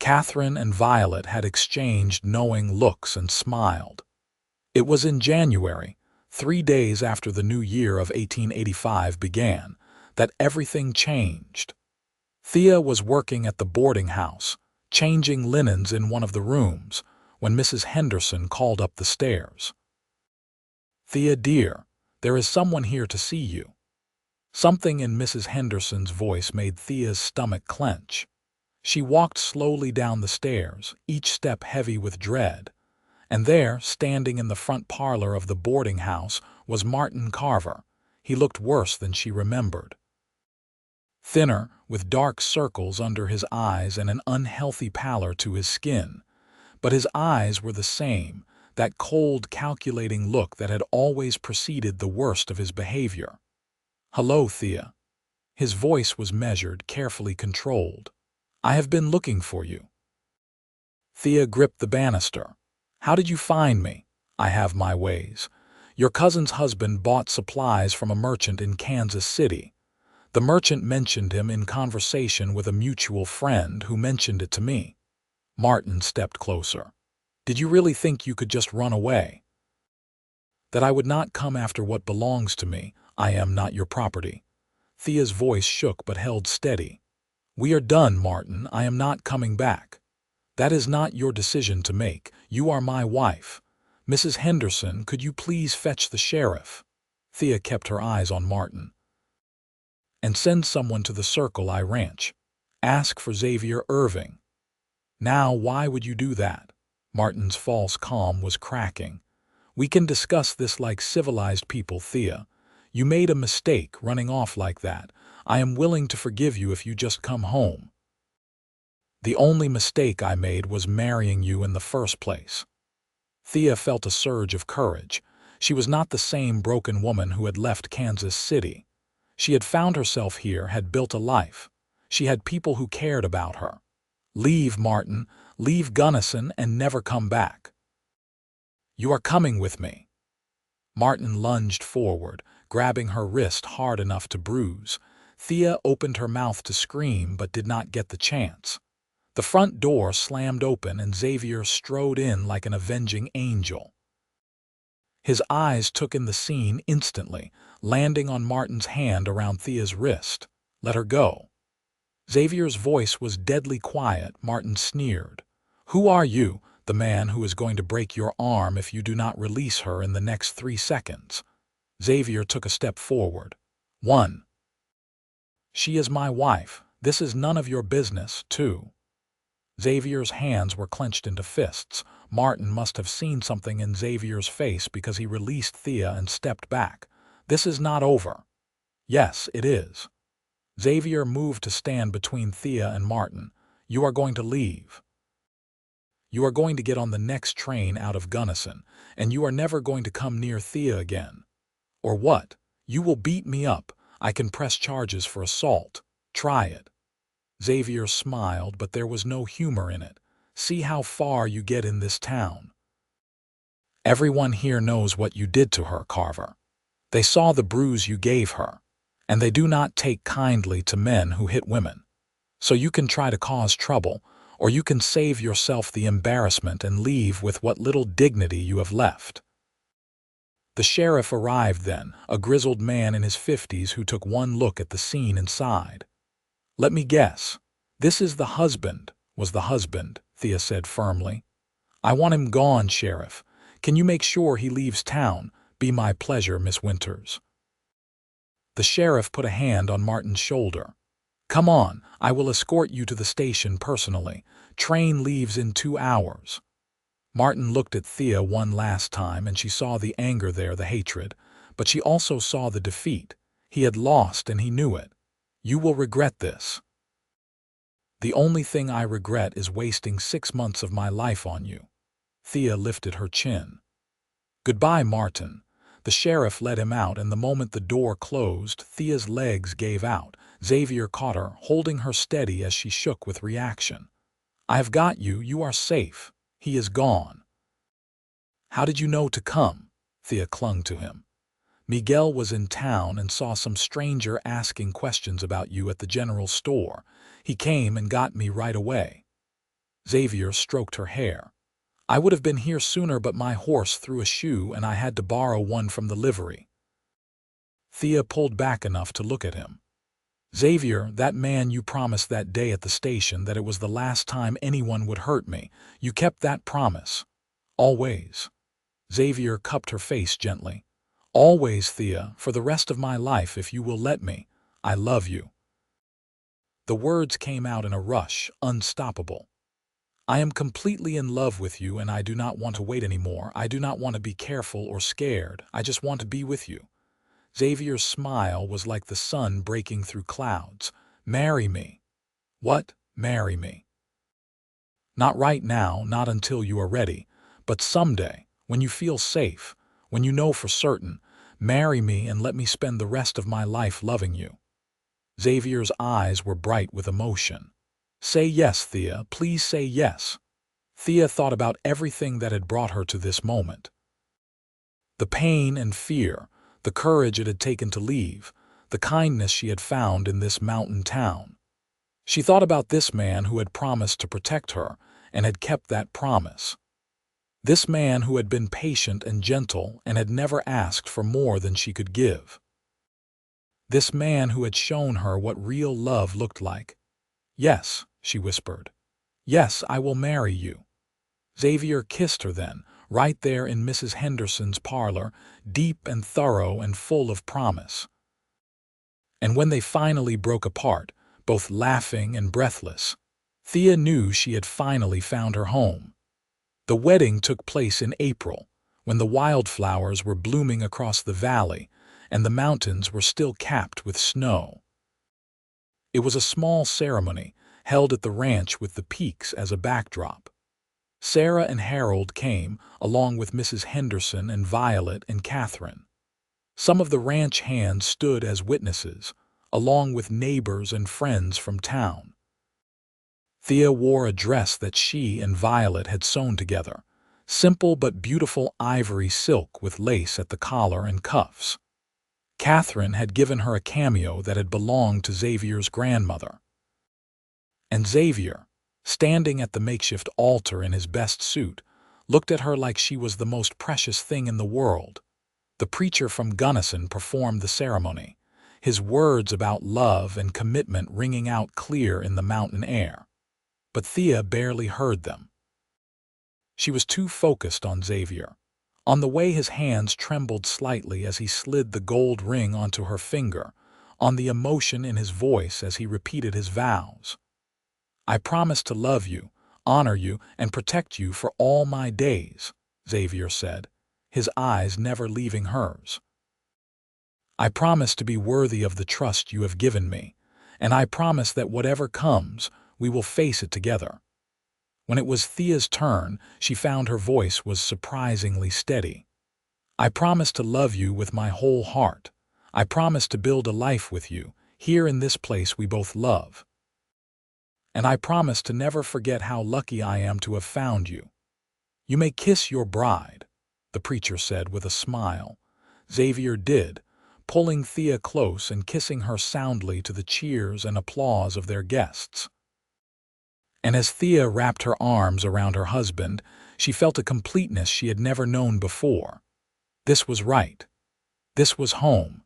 Catherine and Violet had exchanged knowing looks and smiled. It was in January, 3 days after the new year of 1885 began, that everything changed. Thea was working at the boarding house, changing linens in one of the rooms, when Mrs. Henderson called up the stairs. "Thea, dear, there is someone here to see you." Something in Mrs. Henderson's voice made Thea's stomach clench. She walked slowly down the stairs, each step heavy with dread. And there, standing in the front parlor of the boarding house, was Martin Carver. He looked worse than she remembered. Thinner, with dark circles under his eyes and an unhealthy pallor to his skin. But his eyes were the same, that cold, calculating look that had always preceded the worst of his behavior. "Hello, Thea." His voice was measured, carefully controlled. "I have been looking for you." Thea gripped the banister. "How did you find me?" "I have my ways. Your cousin's husband bought supplies from a merchant in Kansas City. The merchant mentioned him in conversation with a mutual friend who mentioned it to me." Martin stepped closer. "Did you really think you could just run away? That I would not come after what belongs to me? I am not your property." Thea's voice shook but held steady. "We are done, Martin. I am not coming back. That is not your decision to make. You are my wife. Mrs. Henderson, could you please fetch the sheriff?" Thea kept her eyes on Martin. "And send someone to the Circle I Ranch. Ask for Xavier Irving." "Now, why would you do that?" Martin's false calm was cracking. "We can discuss this like civilized people, Thea. You made a mistake running off like that. I am willing to forgive you if you just come home. The only mistake I made was marrying you in the first place." Thea felt a surge of courage. She was not the same broken woman who had left Kansas City. She had found herself here, had built a life. She had people who cared about her. "Leave, Martin. Leave Gunnison and never come back." "You are coming with me." Martin lunged forward, grabbing her wrist hard enough to bruise. Thea opened her mouth to scream but did not get the chance. The front door slammed open and Xavier strode in like an avenging angel. His eyes took in the scene instantly, landing on Martin's hand around Thea's wrist. "Let her go." Xavier's voice was deadly quiet. Martin sneered. "Who are you, the man who is going to break your arm if you do not release her in the next 3 seconds? Xavier took a step forward. "1. She is my wife. This is none of your business. 2. Xavier's hands were clenched into fists. Martin must have seen something in Xavier's face because he released Thea and stepped back. "This is not over." "Yes, it is." Xavier moved to stand between Thea and Martin. "You are going to leave. You are going to get on the next train out of Gunnison, and you are never going to come near Thea again." "Or what? You will beat me up. I can press charges for assault. Try it." Xavier smiled, but there was no humor in it. "See how far you get in this town. Everyone here knows what you did to her, Carver. They saw the bruise you gave her, and they do not take kindly to men who hit women. So you can try to cause trouble, or you can save yourself the embarrassment and leave with what little dignity you have left." The sheriff arrived then, a grizzled man in his 50s who took one look at the scene inside. "Let me guess. This is the husband," was the husband, Thea said firmly. "I want him gone, Sheriff. Can you make sure he leaves town? Be my pleasure, Miss Winters." The sheriff put a hand on Martin's shoulder. "Come on, I will escort you to the station personally. Train leaves in 2 hours. Martin looked at Thea one last time, and she saw the anger there, the hatred, but she also saw the defeat. He had lost, and he knew it. "You will regret this." "The only thing I regret is wasting 6 months of my life on you." Thea lifted her chin. "Goodbye, Martin." The sheriff let him out, and the moment the door closed, Thea's legs gave out. Xavier caught her, holding her steady as she shook with reaction. "I have got you. You are safe. He is gone." "How did you know to come?" Thea clung to him. "Miguel was in town and saw some stranger asking questions about you at the general store. He came and got me right away." Xavier stroked her hair. "I would have been here sooner, but my horse threw a shoe and I had to borrow one from the livery." Thea pulled back enough to look at him. "Xavier, that man you promised that day at the station that it was the last time anyone would hurt me. You kept that promise. Always." Xavier cupped her face gently. "Always, Thea, for the rest of my life if you will let me. I love you." The words came out in a rush, unstoppable. "I am completely in love with you and I do not want to wait anymore. I do not want to be careful or scared. I just want to be with you." Xavier's smile was like the sun breaking through clouds. "Marry me." "What? Marry me?" "Not right now, not until you are ready, but someday, when you feel safe, when you know for certain. Marry me and let me spend the rest of my life loving you." Xavier's eyes were bright with emotion. "Say yes, Thea, please say yes." Thea thought about everything that had brought her to this moment. The pain and fear, the courage it had taken to leave, the kindness she had found in this mountain town. She thought about this man who had promised to protect her and had kept that promise. This man who had been patient and gentle and had never asked for more than she could give. This man who had shown her what real love looked like. "Yes," she whispered. "Yes, I will marry you." Xavier kissed her then, right there in Mrs. Henderson's parlor, deep and thorough and full of promise. And when they finally broke apart, both laughing and breathless, Thea knew she had finally found her home. The wedding took place in April, when the wildflowers were blooming across the valley and the mountains were still capped with snow. It was a small ceremony, held at the ranch with the peaks as a backdrop. Sarah and Harold came, along with Mrs. Henderson and Violet and Catherine. Some of the ranch hands stood as witnesses, along with neighbors and friends from town. Thea wore a dress that she and Violet had sewn together, simple but beautiful ivory silk with lace at the collar and cuffs. Catherine had given her a cameo that had belonged to Xavier's grandmother. And Xavier, standing at the makeshift altar in his best suit, looked at her like she was the most precious thing in the world. The preacher from Gunnison performed the ceremony, his words about love and commitment ringing out clear in the mountain air. But Thea barely heard them. She was too focused on Xavier, on the way his hands trembled slightly as he slid the gold ring onto her finger, on the emotion in his voice as he repeated his vows. "I promise to love you, honor you, and protect you for all my days," Xavier said, his eyes never leaving hers. "I promise to be worthy of the trust you have given me, and I promise that whatever comes, we will face it together." When it was Thea's turn, she found her voice was surprisingly steady. "I promise to love you with my whole heart. I promise to build a life with you, here in this place we both love. And I promise to never forget how lucky I am to have found you." "You may kiss your bride," the preacher said with a smile. Xavier did, pulling Thea close and kissing her soundly to the cheers and applause of their guests. And as Thea wrapped her arms around her husband, she felt a completeness she had never known before. This was right. This was home.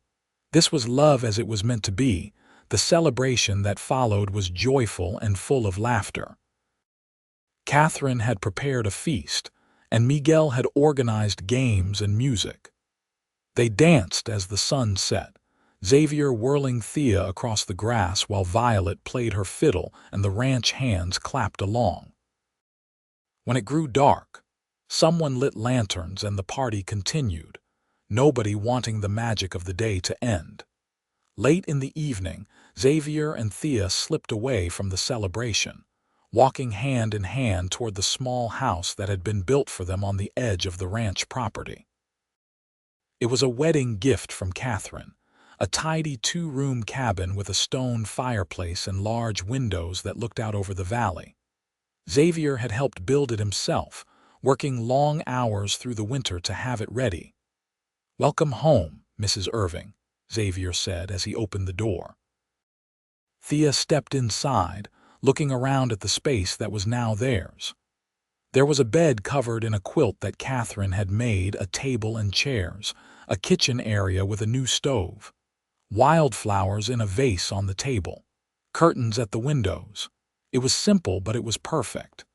This was love as it was meant to be. The celebration that followed was joyful and full of laughter. Catherine had prepared a feast, and Miguel had organized games and music. They danced as the sun set, Xavier whirling Thea across the grass while Violet played her fiddle and the ranch hands clapped along. When it grew dark, someone lit lanterns and the party continued, nobody wanting the magic of the day to end. Late in the evening, Xavier and Thea slipped away from the celebration, walking hand in hand toward the small house that had been built for them on the edge of the ranch property. It was a wedding gift from Catherine, a tidy two-room cabin with a stone fireplace and large windows that looked out over the valley. Xavier had helped build it himself, working long hours through the winter to have it ready. "Welcome home, Mrs. Irving," Xavier said as he opened the door. Thea stepped inside, looking around at the space that was now theirs. There was a bed covered in a quilt that Catherine had made, a table and chairs, a kitchen area with a new stove, wildflowers in a vase on the table, curtains at the windows. It was simple, but it was perfect.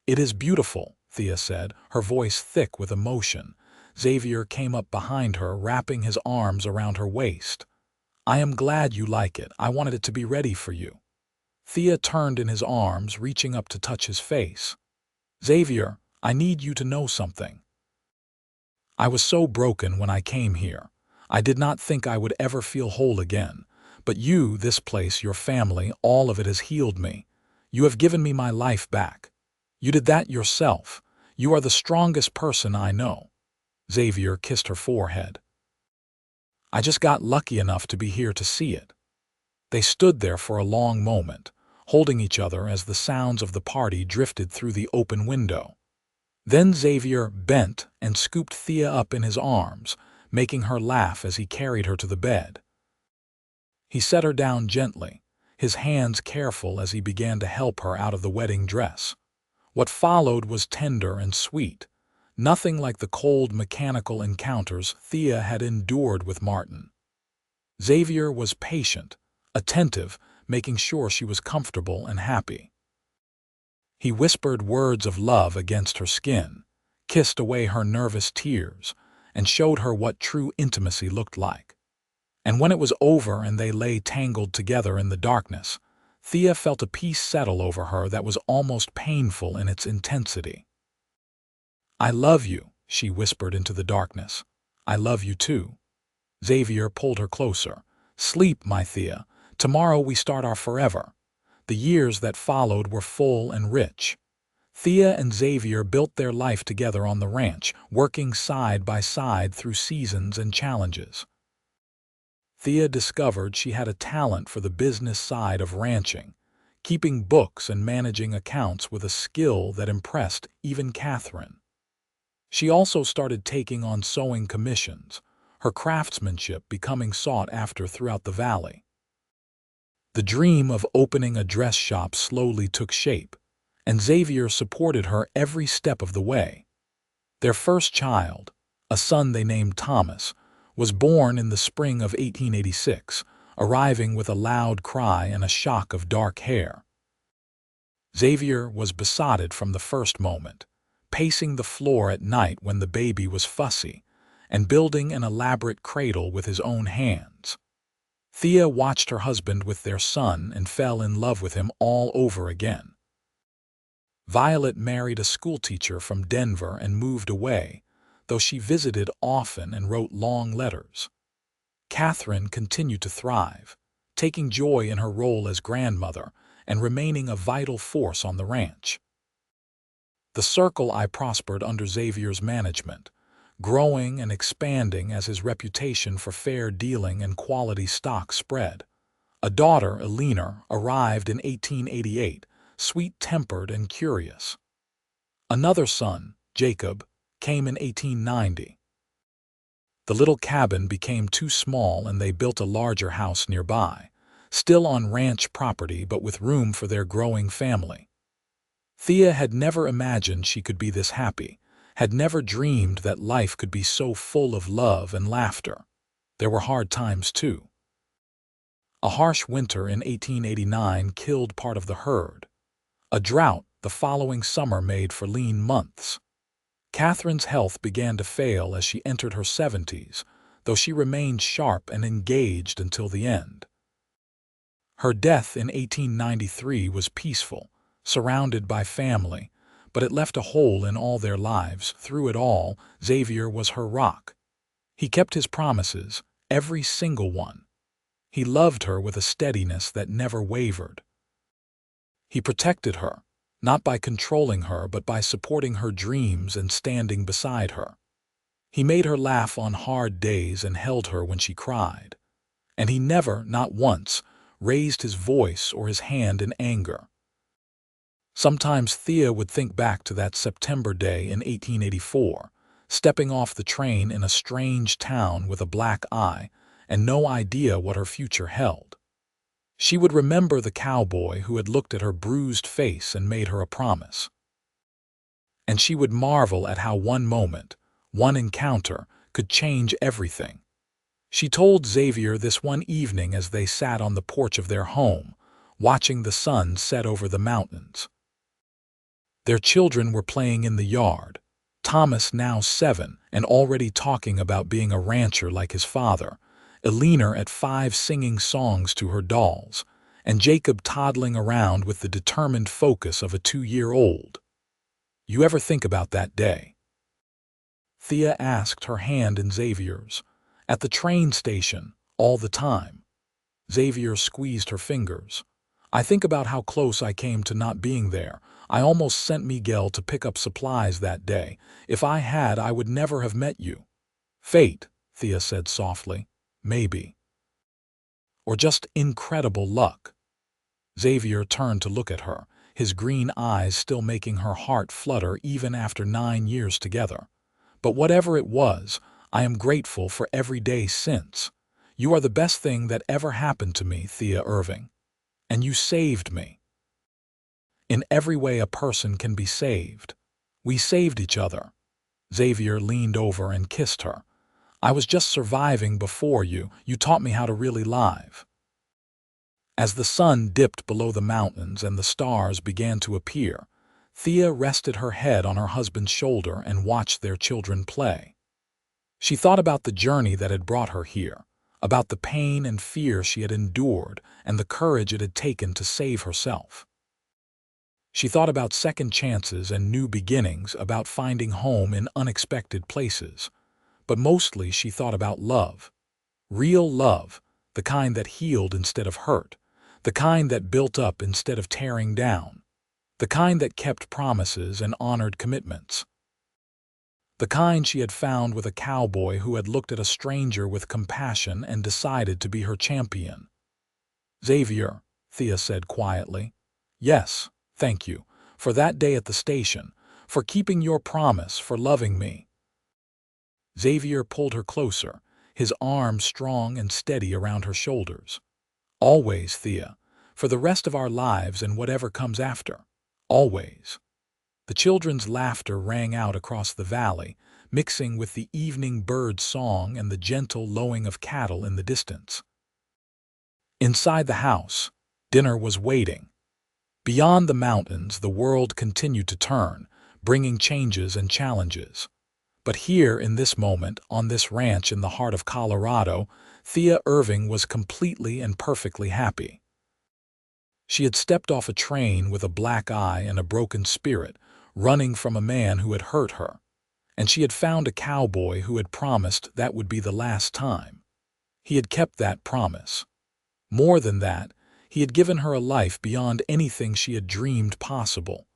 "It is beautiful," Thea said, her voice thick with emotion. Xavier came up behind her, wrapping his arms around her waist. "I am glad you like it. I wanted it to be ready for you." Thea turned in his arms, reaching up to touch his face. "Xavier, I need you to know something. I was so broken when I came here. I did not think I would ever feel whole again. But you, this place, your family, all of it has healed me. You have given me my life back. You did that yourself. You are the strongest person I know." Xavier kissed her forehead. "I just got lucky enough to be here to see it." They stood there for a long moment, holding each other as the sounds of the party drifted through the open window. Then Xavier bent and scooped Thea up in his arms, making her laugh as he carried her to the bed. He set her down gently, his hands careful as he began to help her out of the wedding dress. What followed was tender and sweet, nothing like the cold mechanical encounters Thea had endured with Martin. Xavier was patient, attentive, making sure she was comfortable and happy. He whispered words of love against her skin, kissed away her nervous tears, and showed her what true intimacy looked like. And when it was over and they lay tangled together in the darkness, Thea felt a peace settle over her that was almost painful in its intensity. "I love you," she whispered into the darkness. "I love you too." Xavier pulled her closer. "Sleep, my Thea. Tomorrow we start our forever." The years that followed were full and rich. Thea and Xavier built their life together on the ranch, working side by side through seasons and challenges. Thea discovered she had a talent for the business side of ranching, keeping books and managing accounts with a skill that impressed even Catherine. She also started taking on sewing commissions, her craftsmanship becoming sought after throughout the valley. The dream of opening a dress shop slowly took shape, and Xavier supported her every step of the way. Their first child, a son they named Thomas, was born in the spring of 1886, arriving with a loud cry and a shock of dark hair. Xavier was besotted from the first moment, pacing the floor at night when the baby was fussy, and building an elaborate cradle with his own hands. Thea watched her husband with their son and fell in love with him all over again. Violet married a schoolteacher from Denver and moved away, though she visited often and wrote long letters. Catherine continued to thrive, taking joy in her role as grandmother and remaining a vital force on the ranch. The circle prospered under Xavier's management, growing and expanding as his reputation for fair dealing and quality stock spread. A daughter, Eleanor, arrived in 1888, sweet-tempered and curious. Another son, Jacob, came in 1890. The little cabin became too small and they built a larger house nearby, still on ranch property but with room for their growing family. Thea had never imagined she could be this happy, had never dreamed that life could be so full of love and laughter. There were hard times too. A harsh winter in 1889 killed part of the herd. A drought the following summer made for lean months. Catherine's health began to fail as she entered her 70s, though she remained sharp and engaged until the end. Her death in 1893 was peaceful, surrounded by family, but it left a hole in all their lives. Through it all, Xavier was her rock. He kept his promises, every single one. He loved her with a steadiness that never wavered. He protected her, not by controlling her but by supporting her dreams and standing beside her. He made her laugh on hard days and held her when she cried. And he never, not once, raised his voice or his hand in anger. Sometimes Thea would think back to that September day in 1884, stepping off the train in a strange town with a black eye and no idea what her future held. She would remember the cowboy who had looked at her bruised face and made her a promise. And she would marvel at how one moment, one encounter, could change everything. She told Xavier this one evening as they sat on the porch of their home, watching the sun set over the mountains. Their children were playing in the yard, Thomas now 7 and already talking about being a rancher like his father, Eleanor at 5 singing songs to her dolls, and Jacob toddling around with the determined focus of a 2-year-old. You ever think about that day? Thea asked, her hand in Xavier's. At the train station, all the time. Xavier squeezed her fingers. I think about how close I came to not being there. I almost sent Miguel to pick up supplies that day. If I had, I would never have met you. Fate, Thea said softly. Maybe. Or just incredible luck. Xavier turned to look at her, his green eyes still making her heart flutter even after 9 years together. But whatever it was, I am grateful for every day since. You are the best thing that ever happened to me, Thea Irving. And you saved me. In every way a person can be saved. We saved each other. Xavier leaned over and kissed her. I was just surviving before you. You taught me how to really live. As the sun dipped below the mountains and the stars began to appear, Thea rested her head on her husband's shoulder and watched their children play. She thought about the journey that had brought her here, about the pain and fear she had endured and the courage it had taken to save herself. She thought about second chances and new beginnings, about finding home in unexpected places. But mostly she thought about love. Real love, the kind that healed instead of hurt, the kind that built up instead of tearing down, the kind that kept promises and honored commitments. The kind she had found with a cowboy who had looked at a stranger with compassion and decided to be her champion. Xavier, Thea said quietly. Yes, thank you, for that day at the station, for keeping your promise, for loving me. Xavier pulled her closer, his arm strong and steady around her shoulders. Always, Thea, for the rest of our lives and whatever comes after. Always. The children's laughter rang out across the valley, mixing with the evening bird song and the gentle lowing of cattle in the distance. Inside the house, dinner was waiting. Beyond the mountains, the world continued to turn, bringing changes and challenges. But here, in this moment, on this ranch in the heart of Colorado, Thea Irving was completely and perfectly happy. She had stepped off a train with a black eye and a broken spirit, running from a man who had hurt her. And she had found a cowboy who had promised that would be the last time. He had kept that promise. More than that, he had given her a life beyond anything she had dreamed possible.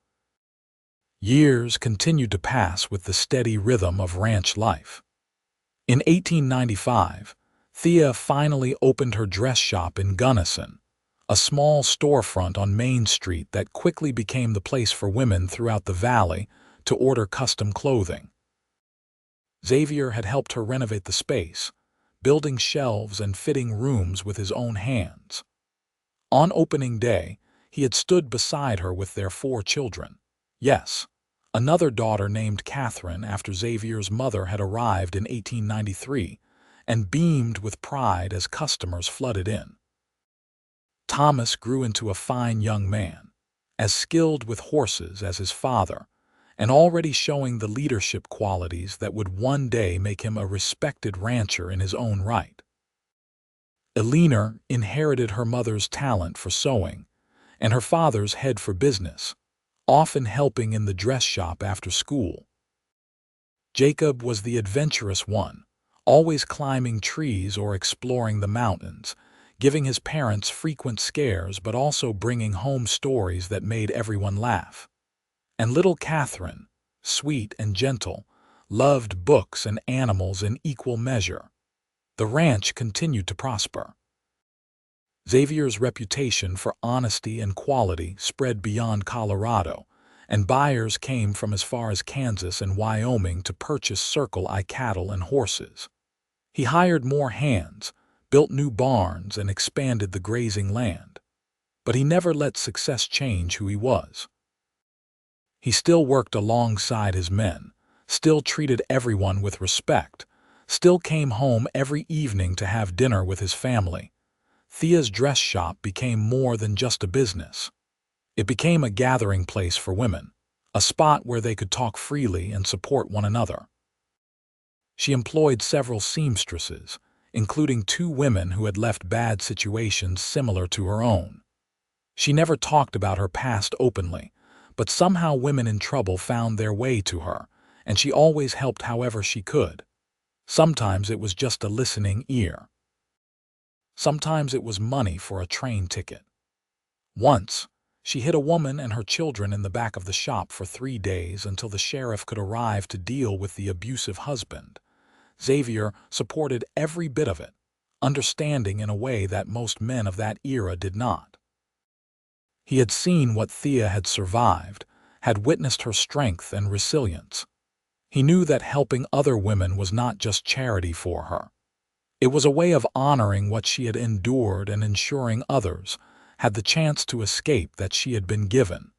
Years continued to pass with the steady rhythm of ranch life. In 1895, Thea finally opened her dress shop in Gunnison, a small storefront on Main Street that quickly became the place for women throughout the valley to order custom clothing. Xavier had helped her renovate the space, building shelves and fitting rooms with his own hands. On opening day, he had stood beside her with their 4 children. Yes, another daughter named Catherine after Xavier's mother had arrived in 1893 and beamed with pride as customers flooded in. Thomas grew into a fine young man, as skilled with horses as his father, and already showing the leadership qualities that would one day make him a respected rancher in his own right. Eleanor inherited her mother's talent for sewing and her father's head for business, often helping in the dress shop after school. Jacob was the adventurous one, always climbing trees or exploring the mountains, giving his parents frequent scares but also bringing home stories that made everyone laugh. And little Catherine, sweet and gentle, loved books and animals in equal measure. The ranch continued to prosper. Xavier's reputation for honesty and quality spread beyond Colorado, and buyers came from as far as Kansas and Wyoming to purchase Circle I cattle and horses. He hired more hands, built new barns, and expanded the grazing land. But he never let success change who he was. He still worked alongside his men, still treated everyone with respect, still came home every evening to have dinner with his family. Thea's dress shop became more than just a business. It became a gathering place for women, a spot where they could talk freely and support one another. She employed several seamstresses, including 2 women who had left bad situations similar to her own. She never talked about her past openly, but somehow women in trouble found their way to her, and she always helped however she could. Sometimes it was just a listening ear. Sometimes it was money for a train ticket. Once, she hid a woman and her children in the back of the shop for 3 days until the sheriff could arrive to deal with the abusive husband. Xavier supported every bit of it, understanding in a way that most men of that era did not. He had seen what Thea had survived, had witnessed her strength and resilience. He knew that helping other women was not just charity for her. It was a way of honoring what she had endured and ensuring others had the chance to escape that she had been given.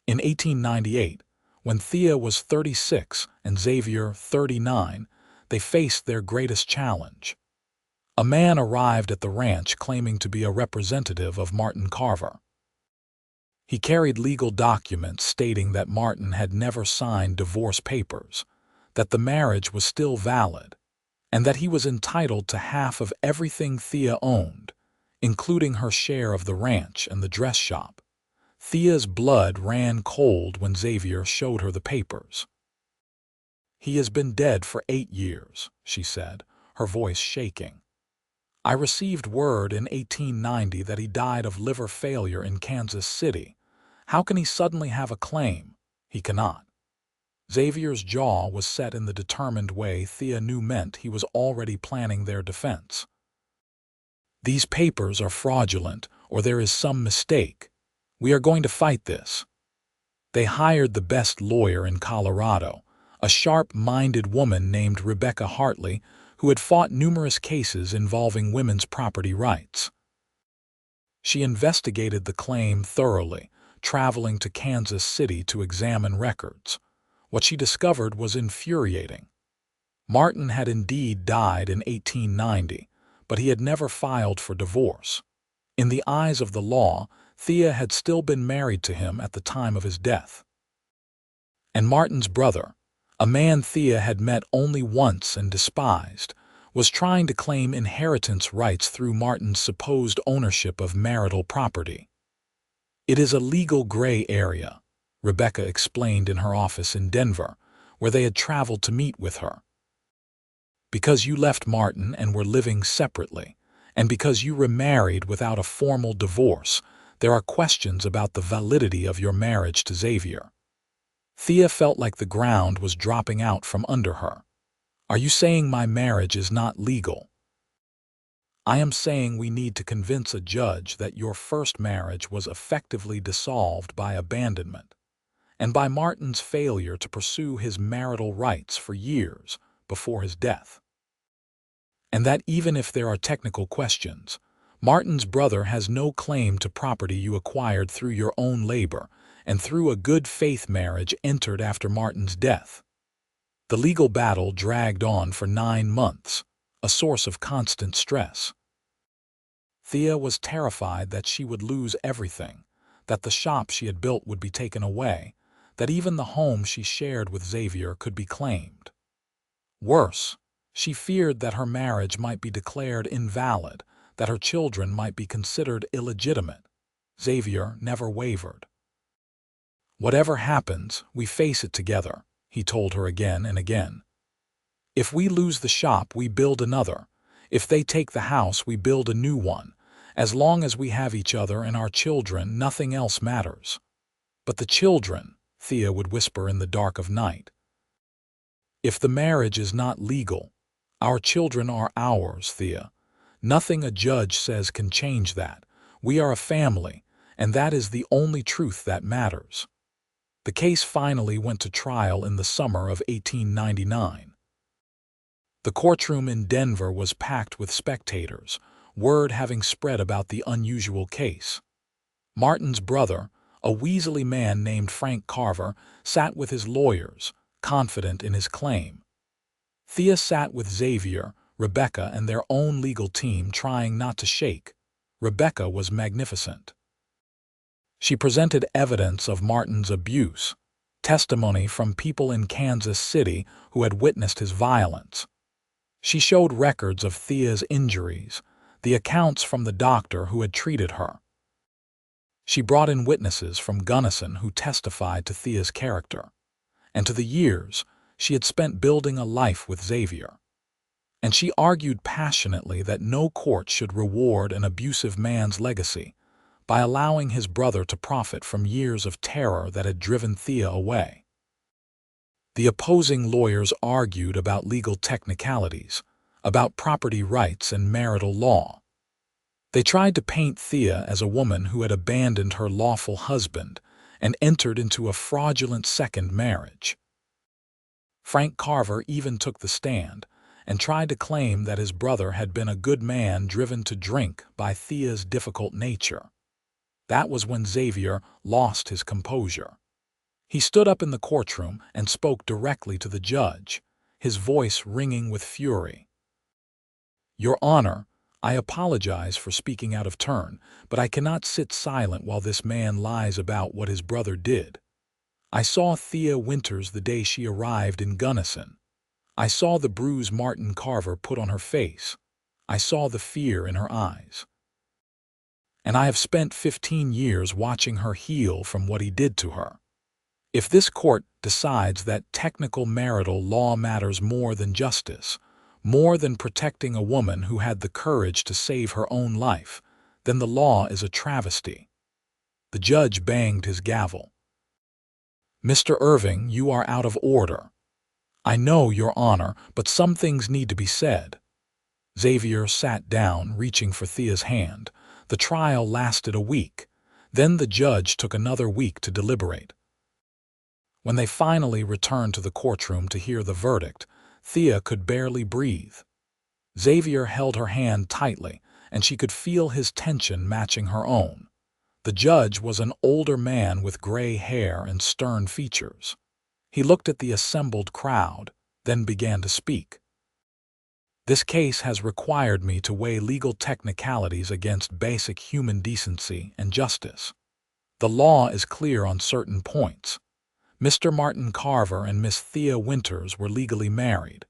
In 1898, when Thea was 36 and Xavier 39, they faced their greatest challenge. A man arrived at the ranch claiming to be a representative of Martin Carver. He carried legal documents stating that Martin had never signed divorce papers, that the marriage was still valid, and that he was entitled to half of everything Thea owned, including her share of the ranch and the dress shop. Thea's blood ran cold when Xavier showed her the papers. "He has been dead for 8 years, she said, her voice shaking. "I received word in 1890 that he died of liver failure in Kansas City. How can he suddenly have a claim? He cannot." Xavier's jaw was set in the determined way Thea knew meant he was already planning their defense. "These papers are fraudulent, or there is some mistake. We are going to fight this." They hired the best lawyer in Colorado, a sharp-minded woman named Rebecca Hartley, who had fought numerous cases involving women's property rights. She investigated the claim thoroughly, traveling to Kansas City to examine records. What she discovered was infuriating. Martin had indeed died in 1890, but he had never filed for divorce. In the eyes of the law, Thea had still been married to him at the time of his death. And Martin's brother, a man Thea had met only once and despised, was trying to claim inheritance rights through Martin's supposed ownership of marital property. "It is a legal gray area," Rebecca explained in her office in Denver, where they had traveled to meet with her. "Because you left Martin and were living separately, and because you remarried without a formal divorce, there are questions about the validity of your marriage to Xavier." Thea felt like the ground was dropping out from under her. "Are you saying my marriage is not legal?" "I am saying we need to convince a judge that your first marriage was effectively dissolved by abandonment, and by Martin's failure to pursue his marital rights for years before his death. And that even if there are technical questions, Martin's brother has no claim to property you acquired through your own labor and through a good-faith marriage entered after Martin's death." The legal battle dragged on for 9 months, a source of constant stress. Thea was terrified that she would lose everything, that the shop she had built would be taken away, that even the home she shared with Xavier could be claimed. Worse, she feared that her marriage might be declared invalid, that her children might be considered illegitimate. Xavier never wavered. "Whatever happens, we face it together," he told her again and again. "If we lose the shop, we build another. If they take the house, we build a new one. As long as we have each other and our children, nothing else matters." "But the children," Thea would whisper in the dark of night. "If the marriage is not legal, our children are ours, Thea. Nothing a judge says can change that. We are a family, and that is the only truth that matters." The case finally went to trial in the summer of 1899. The courtroom in Denver was packed with spectators, word having spread about the unusual case. Martin's brother, a weaselly man named Frank Carver, sat with his lawyers, confident in his claim. Thea sat with Xavier, Rebecca, and their own legal team, trying not to shake. Rebecca was magnificent. She presented evidence of Martin's abuse, testimony from people in Kansas City who had witnessed his violence. She showed records of Thea's injuries, the accounts from the doctor who had treated her. She brought in witnesses from Gunnison who testified to Thea's character, and to the years she had spent building a life with Xavier. And she argued passionately that no court should reward an abusive man's legacy by allowing his brother to profit from years of terror that had driven Thea away. The opposing lawyers argued about legal technicalities, about property rights and marital law. They tried to paint Thea as a woman who had abandoned her lawful husband and entered into a fraudulent second marriage. Frank Carver even took the stand and tried to claim that his brother had been a good man driven to drink by Thea's difficult nature. That was when Xavier lost his composure. He stood up in the courtroom and spoke directly to the judge, his voice ringing with fury. "Your Honor, I apologize for speaking out of turn, but I cannot sit silent while this man lies about what his brother did. I saw Thea Winters the day she arrived in Gunnison. I saw the bruise Martin Carver put on her face. I saw the fear in her eyes. And I have spent 15 years watching her heal from what he did to her. If this court decides that technical marital law matters more than justice, more than protecting a woman who had the courage to save her own life, then the law is a travesty." The judge banged his gavel. "Mr. Irving, you are out of order." "I know, Your Honor, but some things need to be said." Xavier sat down, reaching for Thea's hand. The trial lasted a week. Then the judge took another week to deliberate. When they finally returned to the courtroom to hear the verdict, Thea could barely breathe. Xavier held her hand tightly, and she could feel his tension matching her own. The judge was an older man with gray hair and stern features. He looked at the assembled crowd, then began to speak. "This case has required me to weigh legal technicalities against basic human decency and justice. The law is clear on certain points. Mr. Martin Carver and Miss Thea Winters were legally married.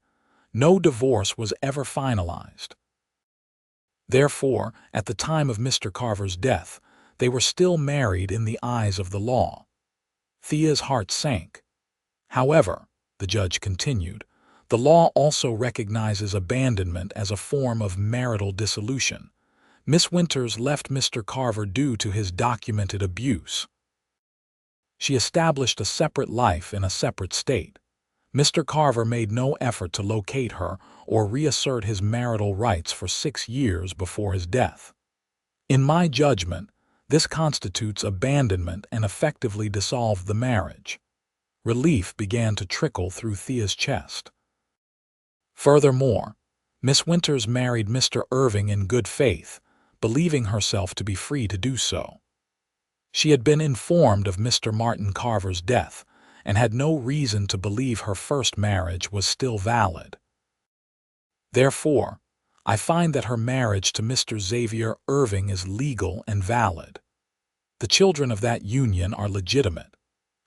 No divorce was ever finalized. Therefore, at the time of Mr. Carver's death, they were still married in the eyes of the law." Thea's heart sank. "However," the judge continued, "the law also recognizes abandonment as a form of marital dissolution. Miss Winters left Mr. Carver due to his documented abuse. She established a separate life in a separate state. Mr. Carver made no effort to locate her or reassert his marital rights for 6 years before his death. In my judgment, this constitutes abandonment and effectively dissolved the marriage." Relief began to trickle through Thea's chest. "Furthermore, Miss Winters married Mr. Irving in good faith, believing herself to be free to do so. She had been informed of Mr. Martin Carver's death and had no reason to believe her first marriage was still valid. Therefore, I find that her marriage to Mr. Xavier Irving is legal and valid. The children of that union are legitimate,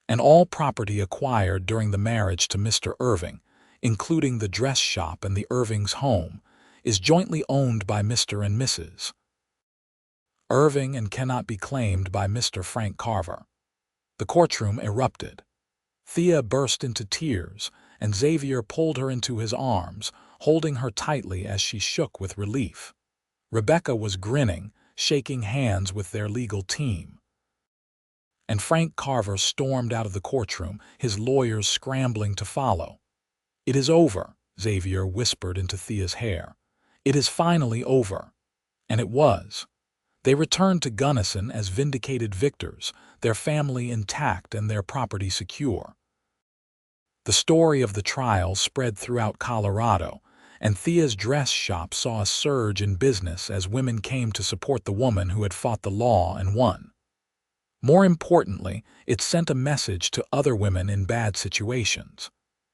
and all property acquired during the marriage to Mr. Irving, including the dress shop and the Irving's home, is jointly owned by Mr. and Mrs. Irving and cannot be claimed by Mr. Frank Carver." The courtroom erupted. Thea burst into tears, and Xavier pulled her into his arms, holding her tightly as she shook with relief. Rebecca was grinning, shaking hands with their legal team. And Frank Carver stormed out of the courtroom, his lawyers scrambling to follow. "It is over," Xavier whispered into Thea's hair. "It is finally over." And it was. They returned to Gunnison as vindicated victors, their family intact and their property secure. The story of the trial spread throughout Colorado, and Thea's dress shop saw a surge in business as women came to support the woman who had fought the law and won. More importantly, it sent a message to other women in bad situations.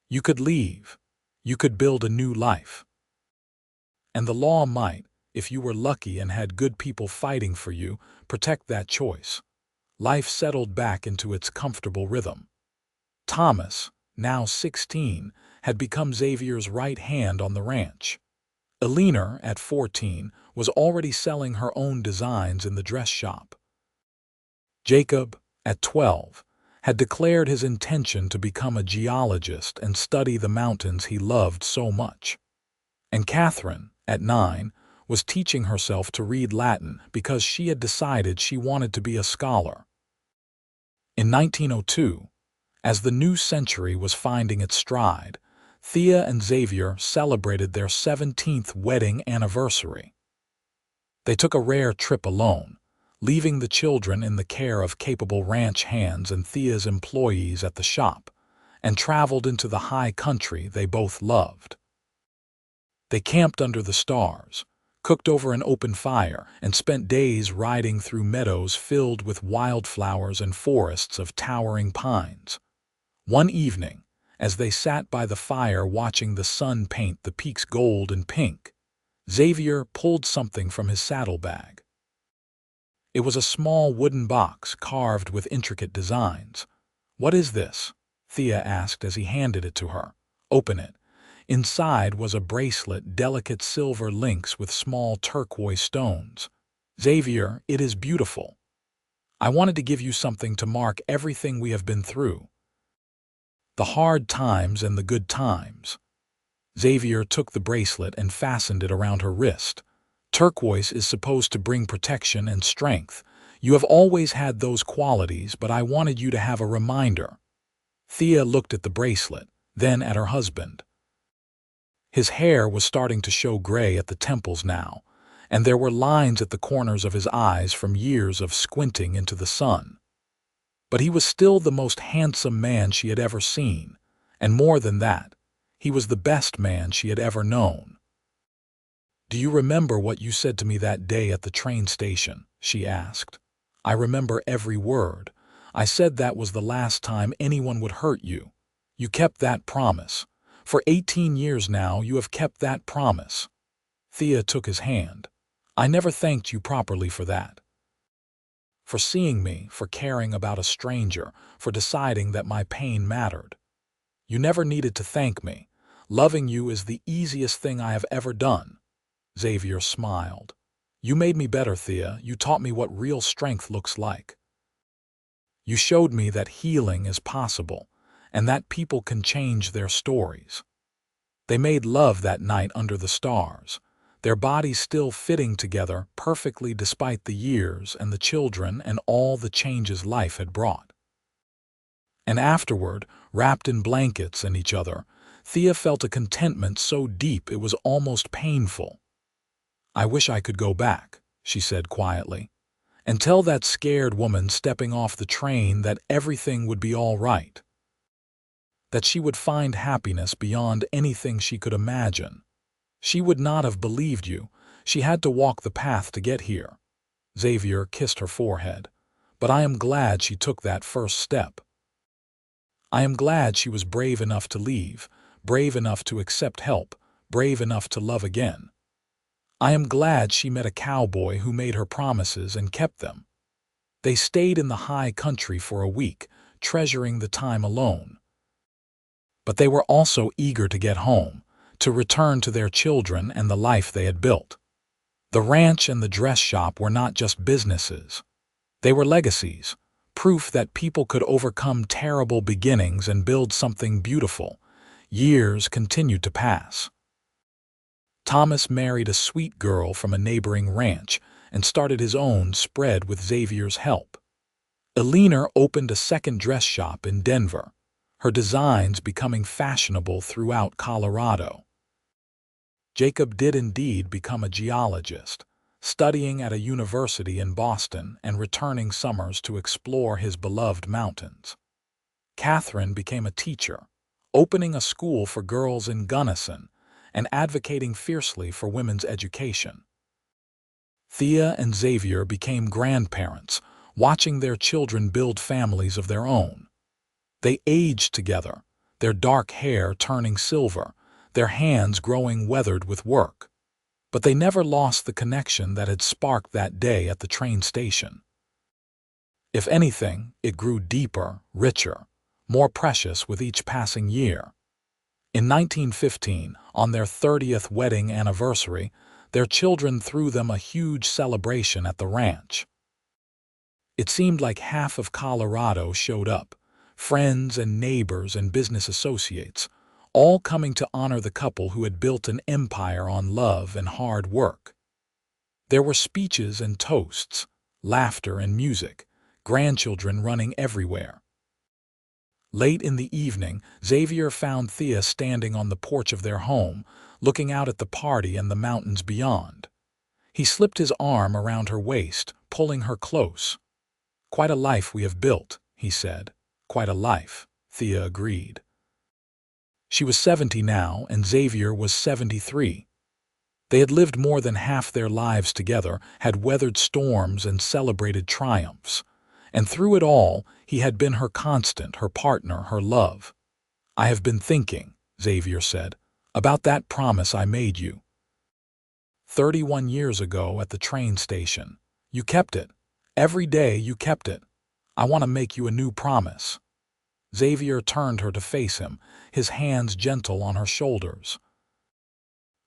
You could leave. You could build a new life. And the law might, if you were lucky and had good people fighting for you, protect that choice. Life settled back into its comfortable rhythm. Thomas, now 16, had become Xavier's right hand on the ranch. Eleanor, at 14, was already selling her own designs in the dress shop. Jacob, at 12, had declared his intention to become a geologist and study the mountains he loved so much. And Catherine, at 9, was teaching herself to read Latin because she had decided she wanted to be a scholar. In 1902, as the new century was finding its stride, Thea and Xavier celebrated their 17th wedding anniversary. They took a rare trip alone, leaving the children in the care of capable ranch hands and Thea's employees at the shop, and traveled into the high country they both loved. They camped under the stars, cooked over an open fire, and spent days riding through meadows filled with wildflowers and forests of towering pines. One evening, as they sat by the fire watching the sun paint the peaks gold and pink, Xavier pulled something from his saddlebag. It was a small wooden box carved with intricate designs. "What is this?" Thea asked as he handed it to her. "Open it." Inside was a bracelet, delicate silver links with small turquoise stones. "Xavier, it is beautiful. I wanted to give you something to mark everything we have been through. The hard times and the good times." Xavier took the bracelet and fastened it around her wrist. "Turquoise is supposed to bring protection and strength. You have always had those qualities, but I wanted you to have a reminder." Thea looked at the bracelet, then at her husband. His hair was starting to show gray at the temples now, and there were lines at the corners of his eyes from years of squinting into the sun. But he was still the most handsome man she had ever seen, and more than that, he was the best man she had ever known. "Do you remember what you said to me that day at the train station?" she asked. "I remember every word. I said that was the last time anyone would hurt you. You kept that promise. For 18 years now, you have kept that promise." Thea took his hand. "I never thanked you properly for that. For seeing me, for caring about a stranger, for deciding that my pain mattered. You never needed to thank me. Loving you is the easiest thing I have ever done." Xavier smiled. "You made me better, Thea. You taught me what real strength looks like. You showed me that healing is possible, and that people can change their stories." They made love that night under the stars, their bodies still fitting together perfectly despite the years and the children and all the changes life had brought. And afterward, wrapped in blankets and each other, Thea felt a contentment so deep it was almost painful. "I wish I could go back," she said quietly, "and tell that scared woman stepping off the train that everything would be all right. That she would find happiness beyond anything she could imagine. She would not have believed you. She had to walk the path to get here." Xavier kissed her forehead. "But I am glad she took that first step. I am glad she was brave enough to leave, brave enough to accept help, brave enough to love again. I am glad she met a cowboy who made her promises and kept them. They stayed in the high country for a week, treasuring the time alone. But they were also eager to get home, to return to their children and the life they had built. The ranch and the dress shop were not just businesses. They were legacies, proof that people could overcome terrible beginnings and build something beautiful." Years continued to pass. Thomas married a sweet girl from a neighboring ranch and started his own spread with Xavier's help. Eleanor opened a second dress shop in Denver, her designs becoming fashionable throughout Colorado. Jacob did indeed become a geologist, studying at a university in Boston and returning summers to explore his beloved mountains. Catherine became a teacher, opening a school for girls in Gunnison, and advocating fiercely for women's education. Thea and Xavier became grandparents, watching their children build families of their own. They aged together, their dark hair turning silver, their hands growing weathered with work. But they never lost the connection that had sparked that day at the train station. If anything, it grew deeper, richer, more precious with each passing year. In 1915, on their 30th wedding anniversary, their children threw them a huge celebration at the ranch. It seemed like half of Colorado showed up, friends and neighbors and business associates, all coming to honor the couple who had built an empire on love and hard work. There were speeches and toasts, laughter and music, grandchildren running everywhere. Late in the evening, Xavier found Thea standing on the porch of their home, looking out at the party and the mountains beyond. He slipped his arm around her waist, pulling her close. "Quite a life we have built," he said. "Quite a life," Thea agreed. She was 70 now, and Xavier was 73. They had lived more than half their lives together, had weathered storms and celebrated triumphs. And through it all, he had been her constant, her partner, her love. "I have been thinking," Xavier said, "about that promise I made you 31 years ago at the train station. You kept it. Every day you kept it. I want to make you a new promise." Xavier turned her to face him, his hands gentle on her shoulders.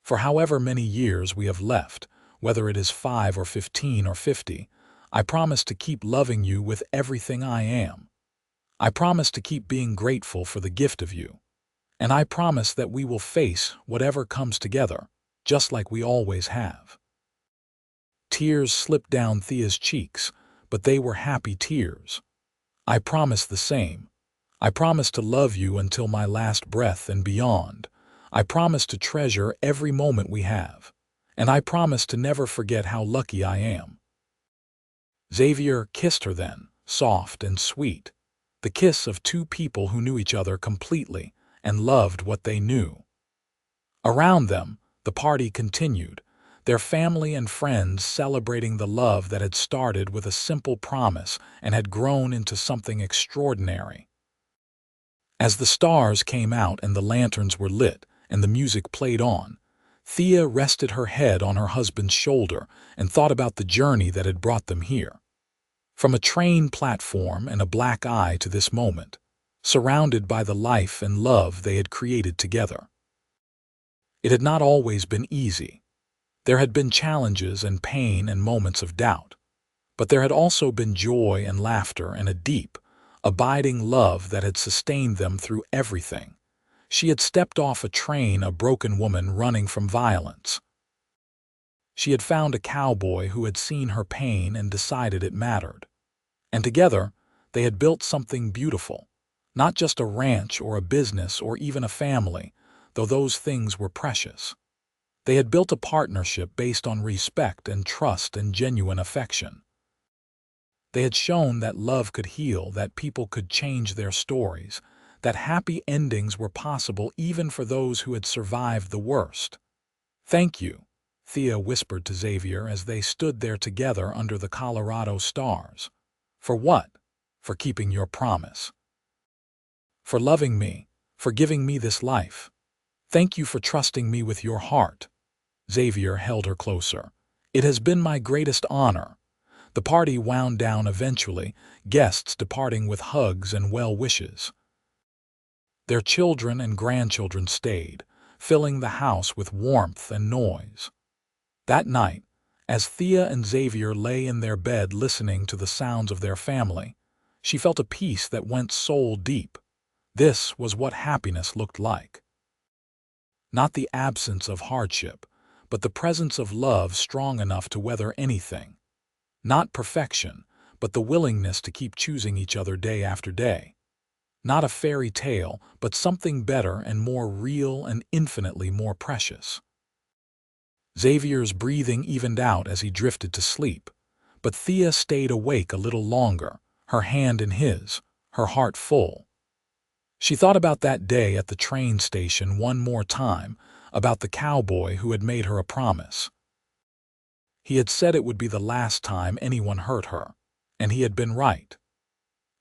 "For however many years we have left, whether it is 5 or 15 or 50, I promise to keep loving you with everything I am. I promise to keep being grateful for the gift of you. And I promise that we will face whatever comes together, just like we always have." Tears slipped down Thea's cheeks, but they were happy tears. "I promise the same. I promise to love you until my last breath and beyond. I promise to treasure every moment we have. And I promise to never forget how lucky I am." Xavier kissed her then, soft and sweet, the kiss of two people who knew each other completely and loved what they knew. Around them, the party continued, their family and friends celebrating the love that had started with a simple promise and had grown into something extraordinary. As the stars came out and the lanterns were lit and the music played on, Thea rested her head on her husband's shoulder and thought about the journey that had brought them here. From a train platform and a black eye to this moment, surrounded by the life and love they had created together. It had not always been easy. There had been challenges and pain and moments of doubt. But there had also been joy and laughter and a deep, abiding love that had sustained them through everything. She had stepped off a train a broken woman running from violence. She had found a cowboy who had seen her pain and decided it mattered. And together, they had built something beautiful, not just a ranch or a business or even a family, though those things were precious. They had built a partnership based on respect and trust and genuine affection. They had shown that love could heal, that people could change their stories, that happy endings were possible even for those who had survived the worst. "Thank you," Thea whispered to Xavier as they stood there together under the Colorado stars. "For what? For keeping your promise. For loving me, for giving me this life. Thank you for trusting me with your heart." Xavier held her closer. "It has been my greatest honor." The party wound down eventually, guests departing with hugs and well wishes. Their children and grandchildren stayed, filling the house with warmth and noise. That night, as Thea and Xavier lay in their bed listening to the sounds of their family, she felt a peace that went soul deep. This was what happiness looked like. Not the absence of hardship, but the presence of love strong enough to weather anything. Not perfection, but the willingness to keep choosing each other day after day. Not a fairy tale, but something better and more real and infinitely more precious. Xavier's breathing evened out as he drifted to sleep, but Thea stayed awake a little longer, her hand in his, her heart full. She thought about that day at the train station one more time, about the cowboy who had made her a promise. He had said it would be the last time anyone hurt her, and he had been right.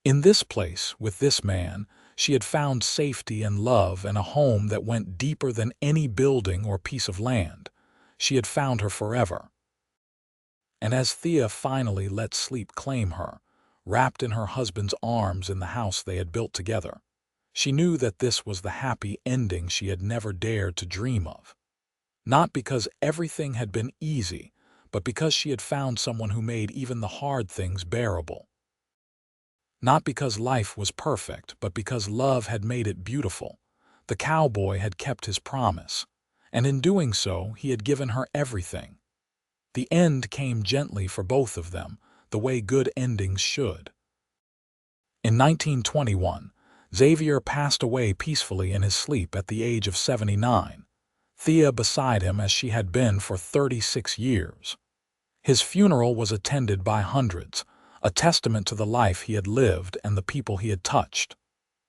In this place, with this man, she had found safety and love and a home that went deeper than any building or piece of land. She had found her forever. And as Thea finally let sleep claim her, wrapped in her husband's arms in the house they had built together, she knew that this was the happy ending she had never dared to dream of. Not because everything had been easy, but because she had found someone who made even the hard things bearable. Not because life was perfect, but because love had made it beautiful. The cowboy had kept his promise, and in doing so, he had given her everything. The end came gently for both of them, the way good endings should. In 1921, Xavier passed away peacefully in his sleep at the age of 79, Thea beside him as she had been for 36 years. His funeral was attended by hundreds, a testament to the life he had lived and the people he had touched.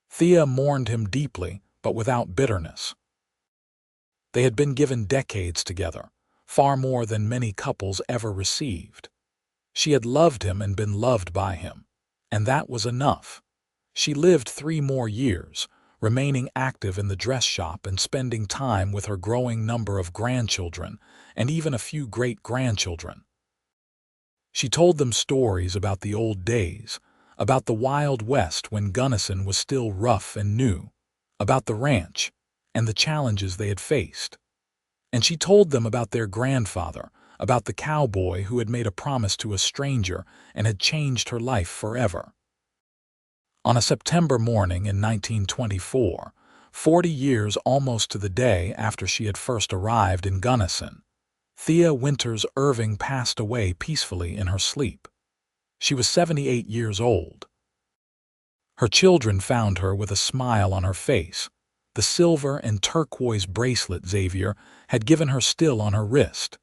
Thea mourned him deeply, but without bitterness. They had been given decades together, far more than many couples ever received. She had loved him and been loved by him, and that was enough. She lived 3 more years, remaining active in the dress shop and spending time with her growing number of grandchildren and even a few great-grandchildren. She told them stories about the old days, about the Wild West when Gunnison was still rough and new, about the ranch and the challenges they had faced. And she told them about their grandfather, about the cowboy who had made a promise to a stranger and had changed her life forever. On a September morning in 1924, 40 years almost to the day after she had first arrived in Gunnison, Thea Winters Irving passed away peacefully in her sleep. She was 78 years old. Her children found her with a smile on her face, the silver and turquoise bracelet Xavier had given her still on her wrist.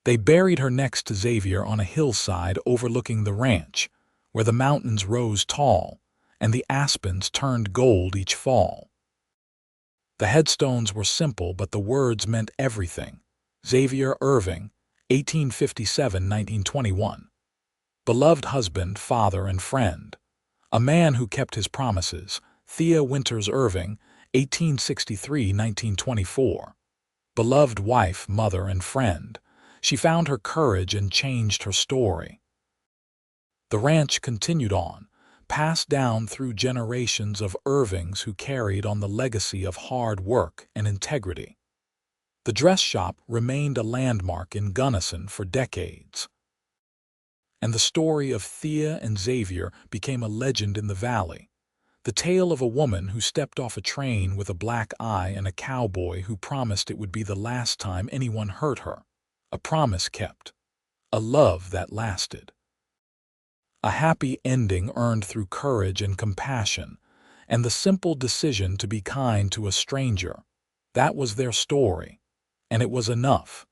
They buried her next to Xavier on a hillside overlooking the ranch, where the mountains rose tall and the aspens turned gold each fall. The headstones were simple, but the words meant everything. Xavier Irving, 1857–1921. Beloved husband, father, and friend. A man who kept his promises. Thea Winters Irving, 1863–1924. Beloved wife, mother, and friend. She found her courage and changed her story. The ranch continued on, passed down through generations of Irvings who carried on the legacy of hard work and integrity. The dress shop remained a landmark in Gunnison for decades. And the story of Thea and Xavier became a legend in the valley. The tale of a woman who stepped off a train with a black eye and a cowboy who promised it would be the last time anyone hurt her. A promise kept. A love that lasted. A happy ending earned through courage and compassion, and the simple decision to be kind to a stranger. That was their story, and it was enough.